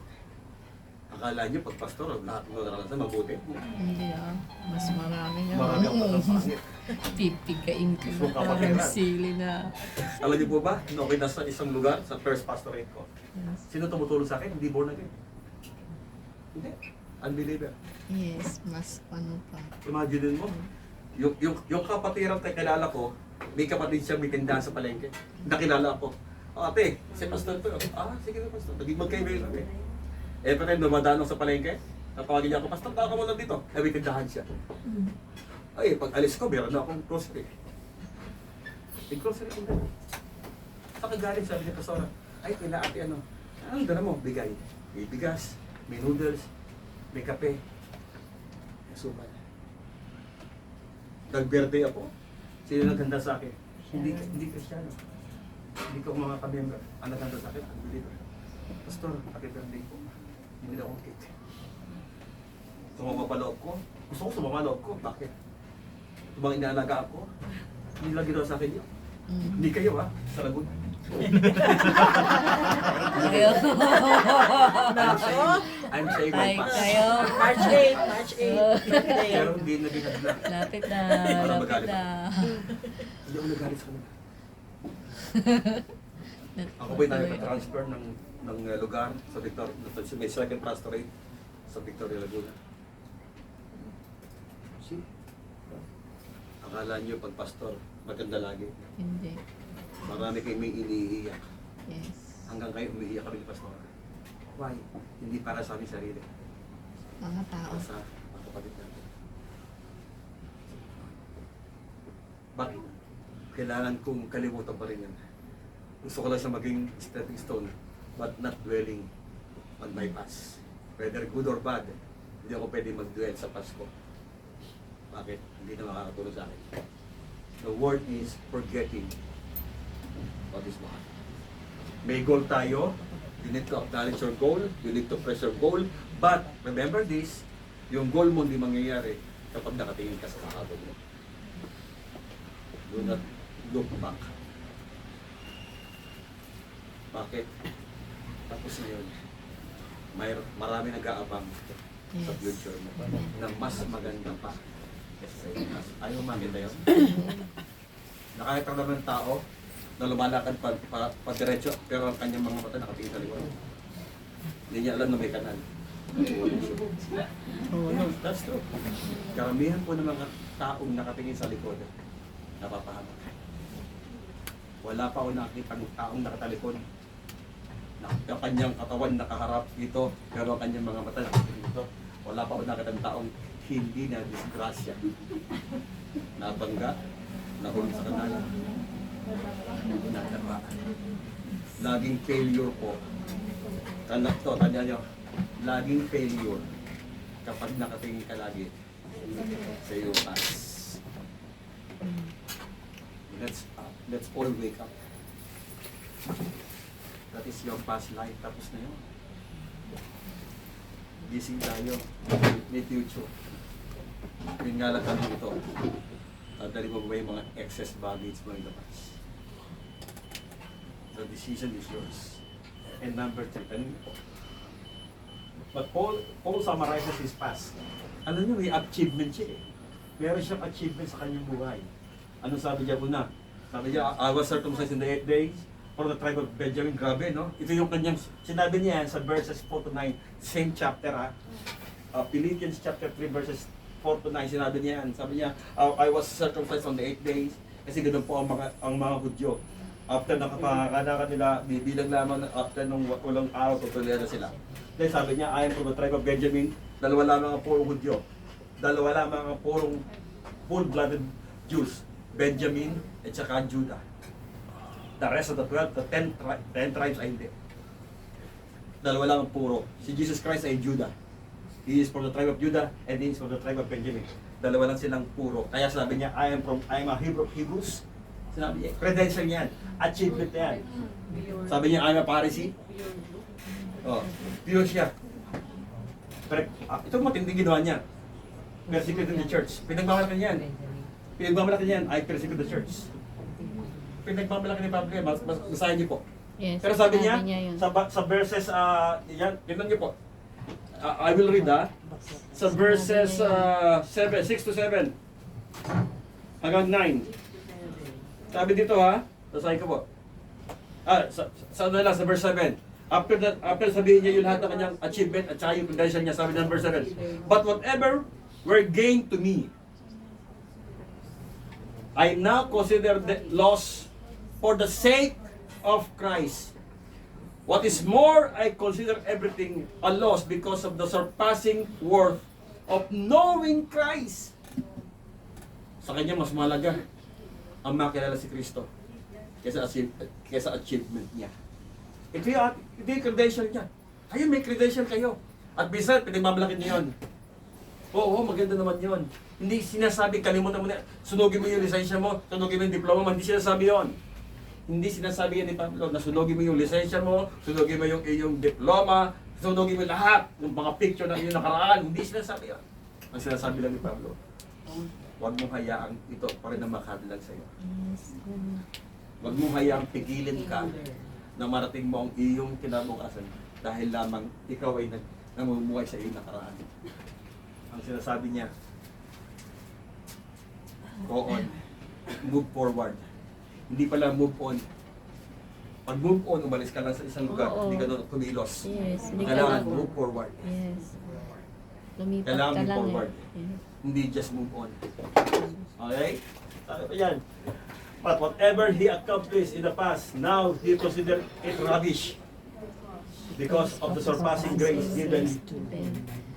Speaker 1: Akala niyo pag pastor, lahat ng naranasan mabuti.
Speaker 2: Hindi mas marami nga.
Speaker 1: Marami akong masasakit.
Speaker 2: Pipigain ko
Speaker 1: Gusto
Speaker 2: na
Speaker 1: ka
Speaker 2: parang
Speaker 1: patira.
Speaker 2: sili na.
Speaker 1: Alam niyo po ba, nung ako'y nasa isang lugar, sa first pastorate ko,
Speaker 2: Yes.
Speaker 1: sino tumutulong sa akin? Hindi born again. Hindi. Unbeliever.
Speaker 2: Yes, mas ano pa.
Speaker 1: Imagine mo, yung kapatiran tayo kilala ko, may kapatid siya may tindahan sa palengke. Nakilala ako. Ate, si pastor to. Sige na pastor. Naging magkaibigan kami. Eh, pa rin dumadaan ako sa palengke. Napawagin niya ako, pastor, baka mo lang dito. Eh, may tindahan siya. Ay, pag alis ko, meron na akong grocery. May grocery ko na. Saka galing, sabi niya, pastor, ay, kila ate ano. Anong dala mo? Bigay. May bigas, may noodles, may kape, may suman. Nag-birthday ako. Sino naghanda sa akin? Hindi Kristiyano. Hindi ko mga ka-member. Ang naghanda sa akin, ang believer. Pastor, happy birthday ko. Hindi na akong cake. Sumama pa loob ko. Gusto ko sumama loob ko. Bakit? Ito bang inaalaga ako? Hindi lang ginawa sa akin yun. Hindi kayo sa Laguna.
Speaker 2: Kayo.
Speaker 1: I'm saying my
Speaker 2: Ay,
Speaker 1: past.
Speaker 2: kayo.
Speaker 3: March 8, March 8.
Speaker 1: Pero hindi na ginagla.
Speaker 2: Lapit na,
Speaker 1: Para
Speaker 2: lapit
Speaker 1: magalit
Speaker 2: na.
Speaker 1: Hindi ako nagalit sa kanila. Ako po'y nag-transfer ng lugar sa Victoria. May second pastorate sa Victoria Laguna. See? Akala nyo pag pastor, maganda lagi.
Speaker 2: Hindi.
Speaker 1: Marami kayo may iniiyak.
Speaker 2: Yes.
Speaker 1: Hanggang kayo umiiyak kami ni pastor. Why? Hindi para sa aming sarili.
Speaker 2: Mga tao.
Speaker 1: Para sa mga kapatid natin. Bakit? Kailangan kong kalimutan pa rin yan. Gusto ko lang siya maging stepping stone, but not dwelling on my past. Whether good or bad, hindi ako pwede mag-dwell sa past ko. Bakit? Hindi na makakatulong sa akin. The word is forgetting what is behind. May goal tayo. You need to acknowledge your goal. You need to press your goal. But remember this, yung goal mo hindi mangyayari kapag nakatingin ka sa kakabog mo. Do not look back. Bakit? Tapos na yun. Marami nag-aabang sa future mo na mas maganda pa. Ayaw maganda yun. Nakakita naman ng tao na lumalakad pa diretso pero ang kanyang mga mata nakatingin sa likod. Hindi niya alam na may kanal. That's true. Karamihan po ng mga taong nakatingin sa likod, napapahamak. Wala pa ako nakikita ng taong nakatalikod. Ang kanyang katawan nakaharap dito, pero ang kanyang mga mata nakatingin dito. Wala pa ako nakikita ng taong hindi na disgrasya. Nabangga, nahulog sa kanal, nadapa. Laging failure po. Tanya nyo, laging failure kapag nakatingin ka lagi sa iyo past. Let's all wake up. That is your past life. Tapos na yun. Gising tayo. May future. Yun nga lang kami ito. Dali mo ba yung mga excess baggage mo in the past? The decision is yours. And number 3, but Paul summarizes his past. Alam niyo, may achievement siya eh. Meron siyang achievement sa kanyang buhay. Ano sabi niya una? Sabi niya, I was circumcised in the 8 days for the tribe of Benjamin. Grabe, no? Ito yung kanyang, sinabi niya yan sa verses 4 to 9, same chapter ha. Philippians chapter 3 verses 4 to 9, sinabi niya yan. Sabi niya, I was circumcised on the 8 days kasi ganoon po ang mga Hudyo. After nakapangakana nila, bibilang lamang after nung walang araw, tutulera sila. Then sabi niya, I am from the tribe of Benjamin. Dalawa lamang ang purong Hudyo. Dalawa lamang ang purong full-blooded Jews. Benjamin at saka Judah. The rest of the 12, the 10 tribes ay hindi. Dalawa lang ang puro. Si Jesus Christ ay Judah. He is from the tribe of Judah and he is from the tribe of Benjamin. Dalawa lang silang puro. Kaya sabi niya, I am a Hebrew of Hebrews. Sinabi niya, credential niyan. Achievement niyan. Sabi niya, I am a Pharisee. Oh, pure siya. Pero, ito matinding ginawa niya. Persecuted the church. Pinagmamalaki niyan. Pinagmamalaki niyan, I persecute the church. Pinagmamalaki ni Pablo, basahin niyo po.
Speaker 2: Yes,
Speaker 1: Pero sabi niya,
Speaker 2: yun.
Speaker 1: sa verses, yan, tignan niyo po. I will read sa verses 6 to 7 hanggang 9. Sabi dito ha, basahin ko po. Sa verse 7. After sabihin niya yung lahat ng kanyang achievement at saka yung credential niya, sabi ng verse 7. But whatever were gain to me, I now consider the loss for the sake of Christ. What is more, I consider everything a loss because of the surpassing worth of knowing Christ. Sa kanya mas malaga ang makilala si Kristo kaysa achievement niya. Ito yung credential niya. Kayo may credential kayo. At bisan, pinagmamalaki niyo yun. Oo, maganda naman yun. Hindi sinasabi, kalimutan mo na, sunugin mo yung lisensya mo, sunugin mo yung diploma mo, hindi sinasabi yun. Hindi sinasabi yan ni Pablo na sunugin mo yung lisensya mo, sunugin mo yung iyong diploma, sunugin mo lahat, yung mga picture ng iyong nakaraan, hindi sinasabi yan. Ang sinasabi lang ni Pablo, huwag mong hayaang ito pa rin ang makadlag sa'yo. Huwag mong hayaang pigilin ka na marating mo ang iyong kinabukasan dahil lamang ikaw ay namumuhay sa iyong nakaraan. Ang sinasabi niya, go on, move forward. Hindi pala move on. Pag move on, umalis ka lang sa isang lugar,
Speaker 2: Oo.
Speaker 1: hindi ka doon kumilos.
Speaker 2: Yes, hindi ka
Speaker 1: Kailangan
Speaker 2: lang.
Speaker 1: move forward.
Speaker 2: Yes. Lumipat
Speaker 1: Kailangan
Speaker 2: ka
Speaker 1: move
Speaker 2: lang
Speaker 1: forward.
Speaker 2: Yes.
Speaker 1: Hindi just move on. Okay? Sabi pa yan. But whatever he accomplished in the past, now he considered it rubbish because of the surpassing grace given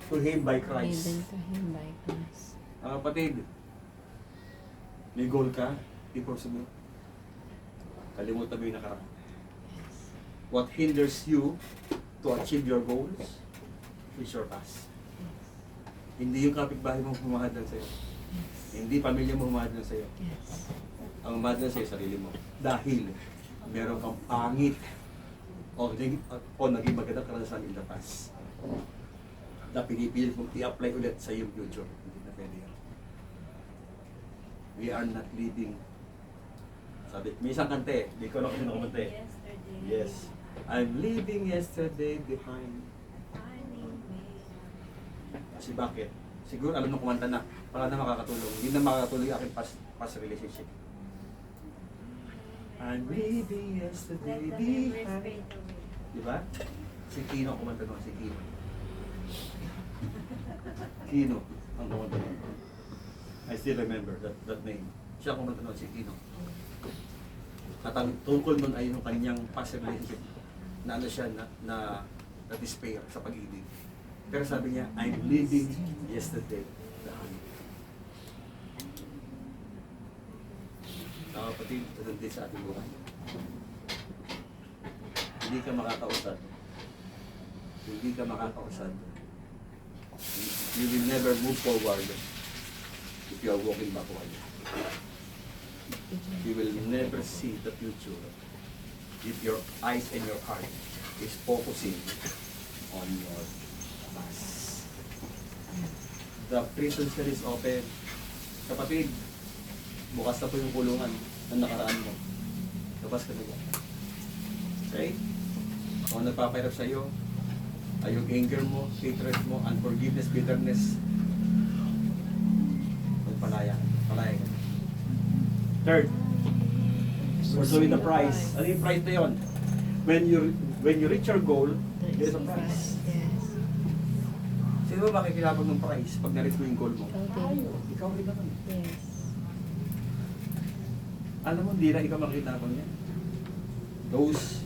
Speaker 1: to him by Christ.
Speaker 2: Given to him by Christ.
Speaker 1: Kapatid, may goal ka, i-pursue mo. Kalimutan mo yung nakaraan. What hinders you to achieve your goals is your past. Hindi yung kapitbahay mo humahadlang sa'yo. Hindi pamilya mo humahadlang sa'yo.
Speaker 2: Yes.
Speaker 1: Ang humahadlang sa'yo, sarili mo. Dahil meron kang pangit o naging magandang karanasan in the past na pinipilit mong i-apply ulit sa iyong future. Hindi na pwede yan. We are not living. Sabi, may isang kante, di ko lang kasi nakumante. Yes. I'm leaving yesterday behind. Kasi bakit? Siguro alam nung kumanta na, para na makakatulong. Hindi na makakatulong yung aking past relationship. I'm leaving yesterday behind. Diba? Si Kino ang kumanta nun, si Kino. Kino ang kumanta nun. I still remember that name. Siya ang kumanta nun, si Kino. At ang tungkol nun ay yung kanyang past relationship na ano siya na despair sa pag-ibig. Pero sabi niya, I'm living yesterday. Kapatid, ito din sa ating buhay. Hindi ka makakausad. Hindi ka makakausad. You will never move forward if you are walking backward. You will never see the future if your eyes and your heart is focusing on your past. The prison cell is open. Kapatid, bukas na po yung kulungan ng nakaraan mo. Labas ka na yan. Okay? Kung ano nagpapahirap sa iyo, ay yung anger mo, hatred mo, unforgiveness, bitterness, magpalaya. Palaya ka. Third, pursuing the prize. Ano yung prize na yun? When you reach your goal, there is a prize.
Speaker 2: Yes.
Speaker 1: Sino ba makikilabang ng prize pag na-reach mo yung goal mo?
Speaker 2: Okay.
Speaker 1: Ikaw rin naman.
Speaker 2: Yes.
Speaker 1: Alam mo, hindi na ikaw makikinabang yan. Those,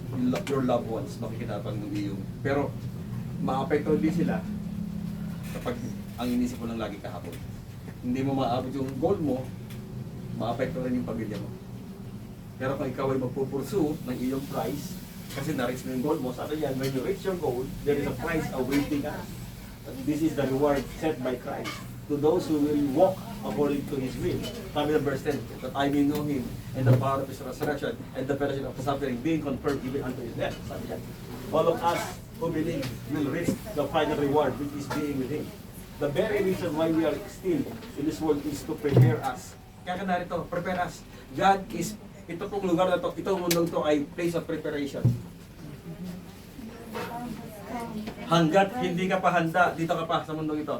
Speaker 1: your loved ones, makikinabang ng iyong. Pero, maapekto din sila kapag ang inisip mo lang lagi kahapon. Hindi mo maabot yung goal mo, maapekto rin yung pamilya mo. Pero kung ikaw ay magpupursue ng iyong prize, kasi na-reach mo yung goal mo, sabi yan, when you reach your goal, there is a prize awaiting us. This is the reward set by Christ to those who will walk according to His will. Sabi na verse 10, that I may know Him and the power of His resurrection and the fellowship of His suffering, being confirmed even unto His death. Sabi yan. All of us who believe will reach the final reward, which is being with Him. The very reason why we are still in this world is to prepare us. Kaya ka narito, prepare us. God is, ito pong lugar na to, itong mundong to ay place of preparation. Hanggat hindi ka pa handa, dito ka pa sa mundong ito.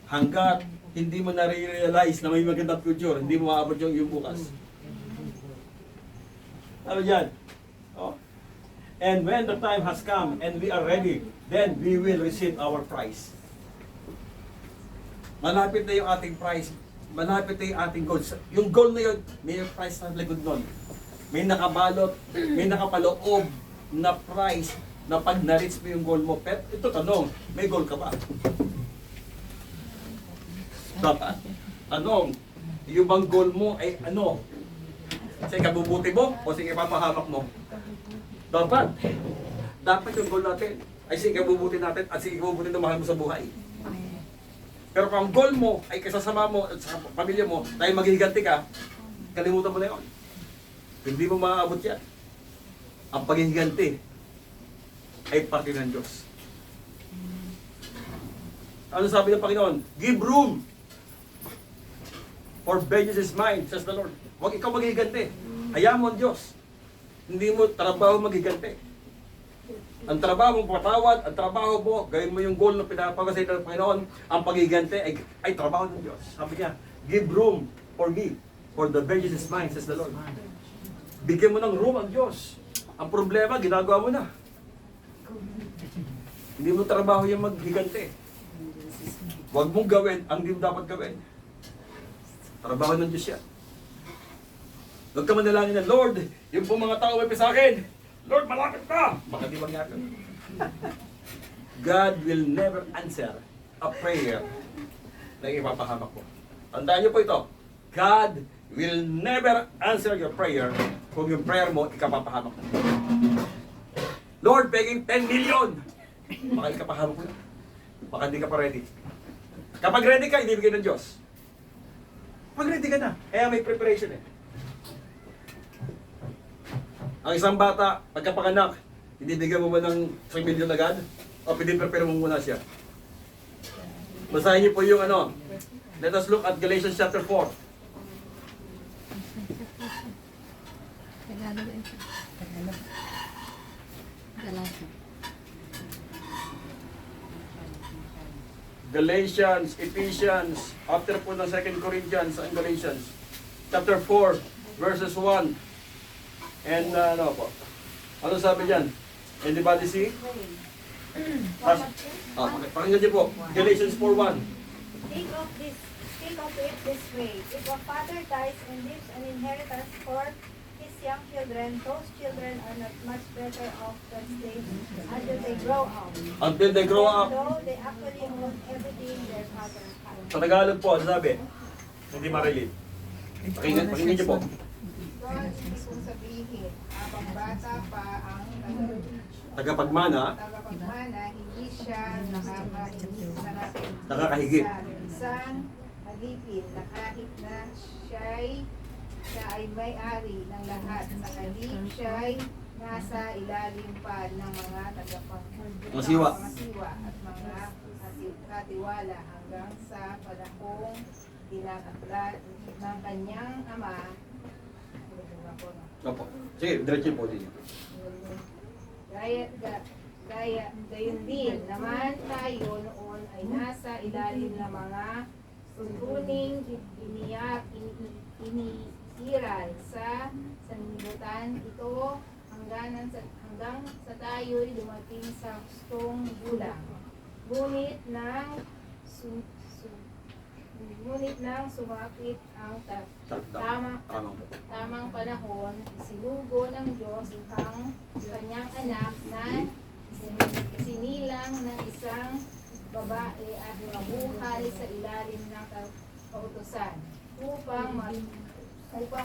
Speaker 1: Hanggat hindi mo na-realize na may magandang future, hindi mo maabot yung bukas. Ano yan? Oh. And when the time has come and we are ready, then we will receive our prize. Malapit na yung ating prize. Malapit na yung ating goal. Yung goal na yun, may prize na likod nun. May nakabalot, may nakapaloob na prize na pag na-reach mo yung goal mo. Pero ito tanong, may goal ka ba? Dapat, tanong, yung bang goal mo ay ano? Sa ikabubuti mo o sa ipapahamak mo? Dapat yung goal natin ay sa ikabubuti natin at sa ikabubuti ng mahal mo sa buhay. Pero kung ang goal mo ay kasasama mo at sa pamilya mo dahil maghihiganti ka, kalimutan mo na yun. Hindi mo maaabot yan. Ang paghihiganti ay parte ng Diyos. Ano sabi ng Panginoon? Give room for vengeance is mine, says the Lord. Huwag ikaw maghihiganti. Hayaan mo ang Diyos. Hindi mo trabaho maghihiganti. Ang trabaho mo patawad, ang trabaho mo, gawin mo yung goal na pinapagay ng Panginoon, ang paghihiganti ay trabaho ng Diyos. Sabi niya, give room for me, for the vengeance is mine, says the Lord. Bigyan mo ng room ang Diyos. Ang problema, ginagawa mo na. Hindi mo trabaho yung maghiganti. Huwag mong gawin ang hindi mo dapat gawin. Trabaho ng Diyos yan. Huwag ka manalangin na, Lord, yung po mga tao may sa akin, Lord, malapit na! Baka di mangyari. God will never answer a prayer na ipapahamak mo. Tandaan niyo po ito. God will never answer your prayer kung yung prayer mo ikapapahamak mo. Lord, begging 10 million! Baka ikapahamak mo na. Baka hindi ka pa ready. Kapag ready ka, ibibigay ng Diyos. Pag ready ka na, kaya may preparation eh. Ang isang bata, pagkapanganak, ibibigyan mo ba ng 3 million agad? O piniprepare mo muna siya? Basahin niyo po yung ano. Let us look at Galatians chapter 4. Galatians, Ephesians, after po ng 2 Corinthians ang Galatians, chapter 4, verses 1. And ano po? Ano sabi diyan? Anybody see? Pakinggan niyo po. Galatians 4:1.
Speaker 5: Think of it this way. If a father dies and leaves an inheritance for his young children, those children are not much better off than slaves until they grow up.
Speaker 1: Until they grow up.
Speaker 5: Though they actually own everything their father had.
Speaker 1: Sa Tagalog po, ano sabi? Hindi ma-relate. Pakinggan niyo po.
Speaker 6: God, ibig kong sabihin, habang bata pa ang
Speaker 1: Tagapagmana,
Speaker 6: tagapagmana, hindi siya
Speaker 1: nakakahigit.
Speaker 6: sa isang alipin na kahit na siya ay may-ari ng lahat sa halip siya'y nasa ilalim pa ng mga
Speaker 1: Masiwa.
Speaker 6: at mga katiwala hanggang sa panahong dinakatlat ng kanyang ama.
Speaker 1: Opo. Sige, diretso po din.
Speaker 6: Gayon din naman tayo noon ay nasa ilalim ng mga tuntuning iniiral sa sanlibutan ito hanggang sa tayo'y dumating sa hustong gulang. Ngunit nang sumakit ang tamang panahon, sinugo ng Diyos ang kanyang anak na sinilang ng isang babae at mabuhay sa ilalim ng kautusan upang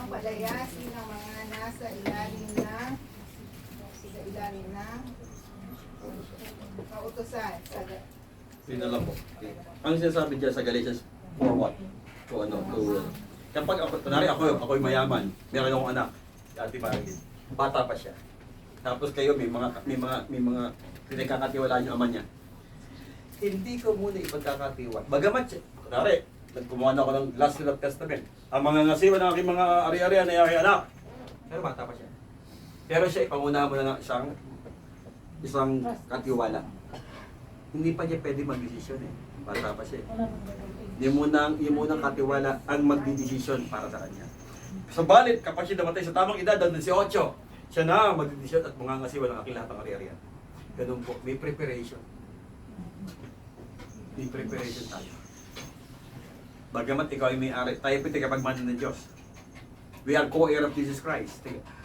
Speaker 6: palayasin ang mga nasa ilalim ng kautusan.
Speaker 1: Yun na lang po. Okay. Ang sinasabi dyan sa Galatians 4:1. Kapag ako, kunwari ako'y mayaman, meron akong anak, Ate Marilyn, bata pa siya. Tapos kayo may mga pinagkakatiwalaan yung ama niya. Hindi ko muna ipagkakatiwala. Bagamat siya, kunwari, nagkumuha na ako ng last will of testament. Ang mga ngasiwa ng aking mga ari-arian ay aking anak. Pero bata pa siya. Pero siya ipangunahan mo na ng isang katiwala. Hindi pa niya pwede magdesisyon eh. Bata pa siya eh. Yung munang katiwala ang magdidesisyon para sa kanya. Sabalit, kapag siya namatay sa tamang edad, 18, siya na magdidesisyon at mga ngasiwa ng aking lahat ng ari-arian. Ganun po, may preparation. May preparation tayo. Bagamat ikaw ay may-ari, tayo po tigapagmana ng Diyos. We are co-heir of Jesus Christ.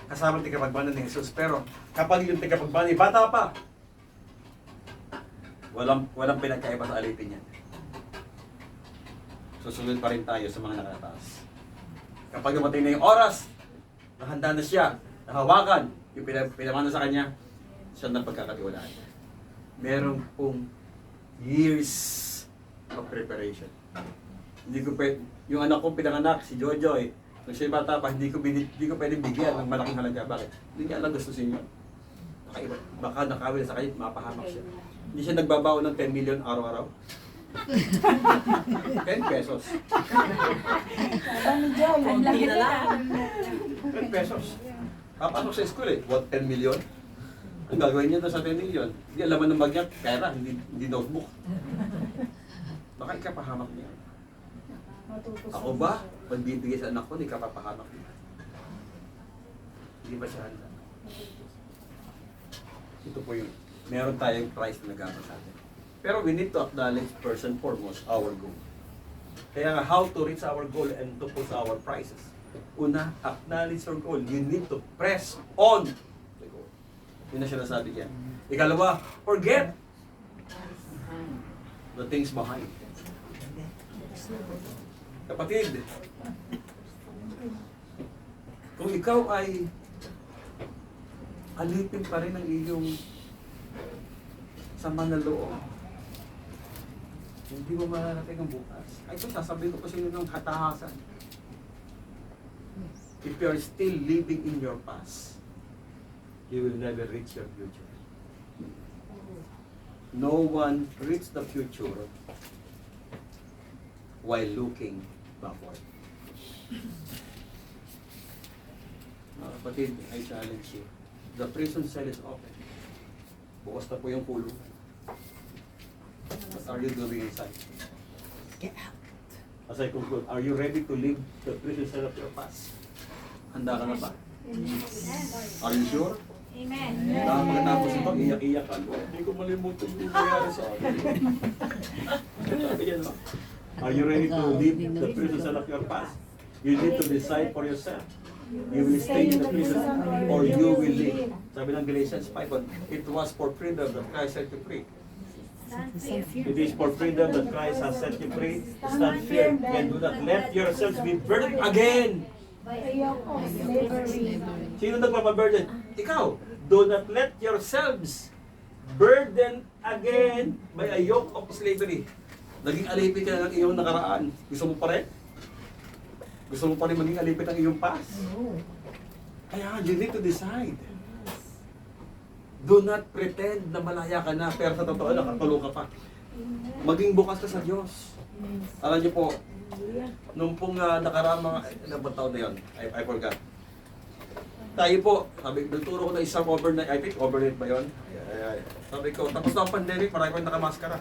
Speaker 1: Kasama tigapagmana ng Jesus. Pero kapag yung tigapagmana, bata pa, walang pinagkaiba sa alipin niya. Susunod pa rin tayo sa mga nakataas. Kapag dumating na yung oras, nahanda na siya, nahawakan, yung pinamana sa kanya, siya na pagkakatiwalaan. Meron pong years of preparation. Hindi ko pwede, yung anak ko pinanganak, si Jojoy, nung siya bata pa, hindi ko pwedeng bigyan ng malaking halaga. Bakit? Hindi niya alam gusto sinyo. Baka nakawin sa kanya, mapahamak siya. Hindi siya nagbabaon ng 10 million araw-araw. 10 pesos. 10 pesos. Papasok sa school eh. What, 10 million? Ang gagawin niya doon sa 10 million? Hindi alaman ng bag niya, pera, hindi notebook. Baka ikapahamak niya. Ako ba? Magbibigay sa anak ko, hindi ka papahamak niya. Hindi ba siya handa? Ito po yung, meron tayong price na nagama sa atin. Pero we need to acknowledge first and foremost our goal. Kaya nga, how to reach our goal and to put our prices. Una, acknowledge your goal. You need to press on the goal. Yun na siya nasabi niya. Ikalawa, forget the things behind. Kapatid, kung ikaw ay alipin pa rin ang iyong sama na loob, hindi mo mararating ang bukas. Ay, ito, sasabihin ko pa sa inyo ng hatahasan. If you are still living in your past, you will never reach your future. No one reaches the future while looking backward. Mga kapatid, I challenge you. The prison cell is open. Bukas na po yung kulungan. What are you doing inside?
Speaker 3: Get out.
Speaker 1: As I conclude, are you ready to leave the prison cell of your past? Handa ka na ba? Are you sure?
Speaker 5: Amen.
Speaker 1: Dahil pagkatapos ito, iyak-iyak ka. Hindi ko malimutan yung nangyari sa akin. Sabi yan, no? Are you ready to leave the prison cell of your past? You need to decide for yourself. You will stay in the prison or you will leave. Sabi ng Galatians 5, it was for freedom that Christ set you free. It is for freedom that Christ has set you free. Stand firm and do not let yourselves be burdened again. Sino nagpapaburden? Ikaw. Do not let yourselves burden again by a yoke of slavery. Naging alipin ka na ng iyong nakaraan. Gusto mo pa rin? Gusto mo pa rin maging alipin ng iyong past? Kaya you need to decide. Do not pretend na malaya ka na, pero sa totoo nakatulong ka pa. Maging bukas ka sa Diyos. Alam niyo po, nung pong nakaraang mga, ilang ba taon na yun? I forgot. Tayo po, sabi, nagturo ko na isang overnight, I think overnight ba yun? Ay. Sabi ko, tapos na ang pandemic, marami pa rin nakamaskara.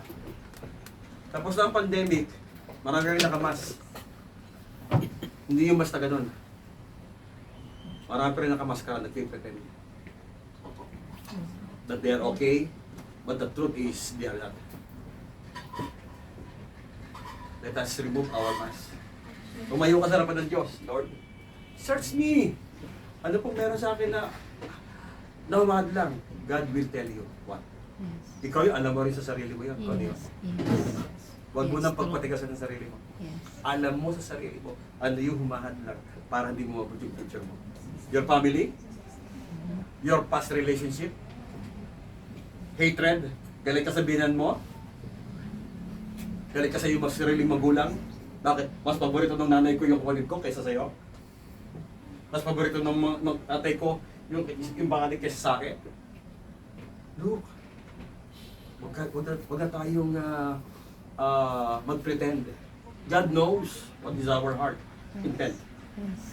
Speaker 1: Tapos na ang pandemic, marami rin nakamas. Hindi yung basta ganun. Marami pa rin nakamaskara, nag-pretend. That they are okay, but the truth is, they are not. Let us remove our mask. Tumayo ka sa harapan ng Diyos, Lord. Search me! Ano pong meron sa akin na namamahad lang? God will tell you what.
Speaker 2: Yes.
Speaker 1: Ikaw yung alam mo rin sa sarili mo yun. Ano yun?
Speaker 2: Yes. Yes.
Speaker 1: Huwag mo
Speaker 2: Yes,
Speaker 1: nang pagpatigasan ng sarili mo.
Speaker 2: Yes.
Speaker 1: Alam mo sa sarili mo, ano yung humahad lang para hindi mo mabudyo yung future mo. Your family, your past relationship, hatred, galit ka sa binan mo, galit ka sa iyong mas sariling magulang. Bakit? Mas paborito ng nanay ko yung kulit ko kaysa sa'yo? Mas paborito ng atay ko yung bangalit kaysa sa akin? Look, wag na tayong mag-pretend. God knows what is our heart intent.
Speaker 2: Yes.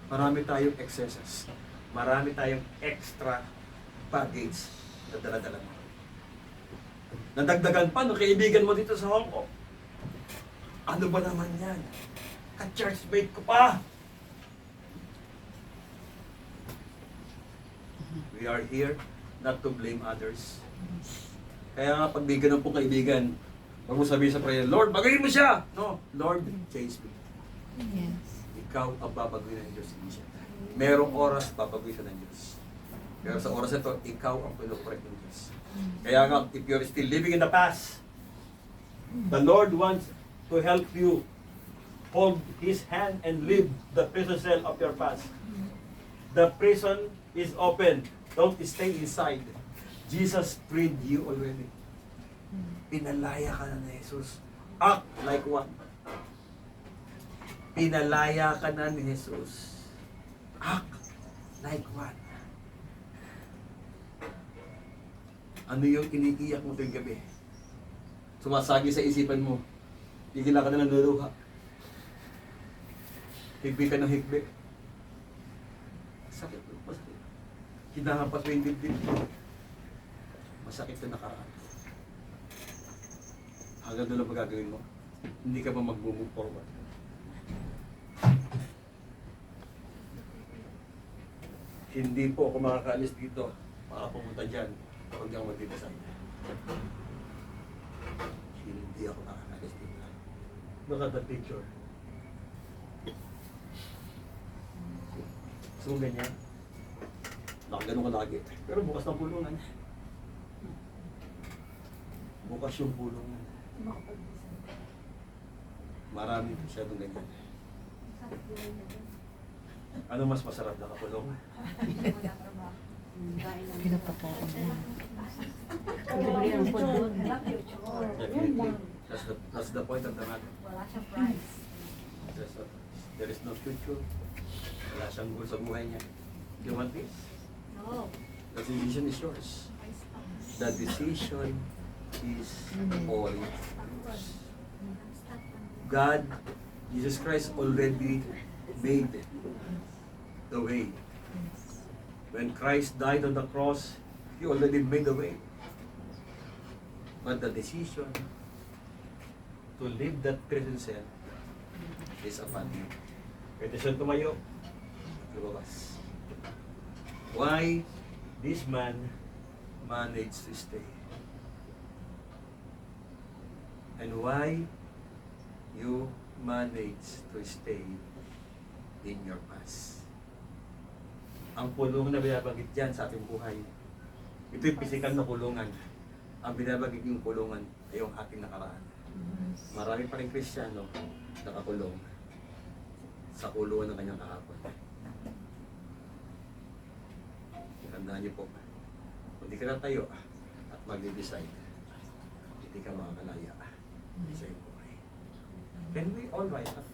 Speaker 1: Marami tayong excesses. Marami tayong extra baggage na dala-dala mo. Nadagdagan pa ng kaibigan mo dito sa Hong Kong. Ano ba naman yan? Ka-churchmate ko pa! We are here not to blame others. Kaya nga pag may ganun pong kaibigan, huwag mo sabihin sa prayer, Lord, bagayin mo siya! No, Lord, change me.
Speaker 2: Yes.
Speaker 1: Ikaw ang babaguhin ng Diyos, hindi siya. Merong oras, babaguhin siya ng Diyos. Pero sa oras na ito, ikaw ang pinukorek ng Diyos. Kaya nga, if you're still living in the past, the Lord wants to help you hold His hand and leave the prison cell of your past. The prison is open. Don't stay inside. Jesus freed you already. Pinalaya ka na ni Jesus. Act like one. Pinalaya ka na ni Jesus. Act like one. Ano yung iniiyak mo tuwing gabi? Sumasagi sa isipan mo. Higila ka na ng luluha. Higbi ka ng higbi. Sakit. Masakit. Hinahampas mo yung dibdib. Masakit na nakaraan. Hanggang doon lang magagawin mo. Hindi ka ba mag-move forward? Hindi po ako makakaalis dito. Makapumunta dyan. Huwag niyo ako magdidasal. Hindi ako makakaalis dito. Look at the picture. So, ganyan. Nakaganon ka lagi. Pero bukas ng pulungan. Bukas yung pulungan. Marami masyadong ganyan. Ano mas masarap na kapulong?
Speaker 2: Pinapakain na.
Speaker 3: Libre ang food doon.
Speaker 1: Definitely. That's the point of the matter.
Speaker 5: Wala siyang price.
Speaker 1: There is no future. Wala siyang goal sa buhay niya. You want this?
Speaker 5: No.
Speaker 1: The decision is yours. The decision is all yours. God, Jesus Christ already made the way. When Christ died on the cross, He already made the way. But the decision to leave that prison cell is upon you. Pwede siya tumayo, lumabas. Why this man managed to stay? And why you managed to stay in your past? Ang kulungan na binabanggit dyan sa ating buhay, ito yung pisikal na kulungan. Ang binabanggit yung kulungan ay yung ating nakaraan. Marami pa rin Kristiyano nakakulong sa kulungan ng kanyang kahapon. Tandaan niyo po, kung di ka na tayo at mag-decide, Hindi ka makakalaya. Isa yung buhay. Can we all rise up?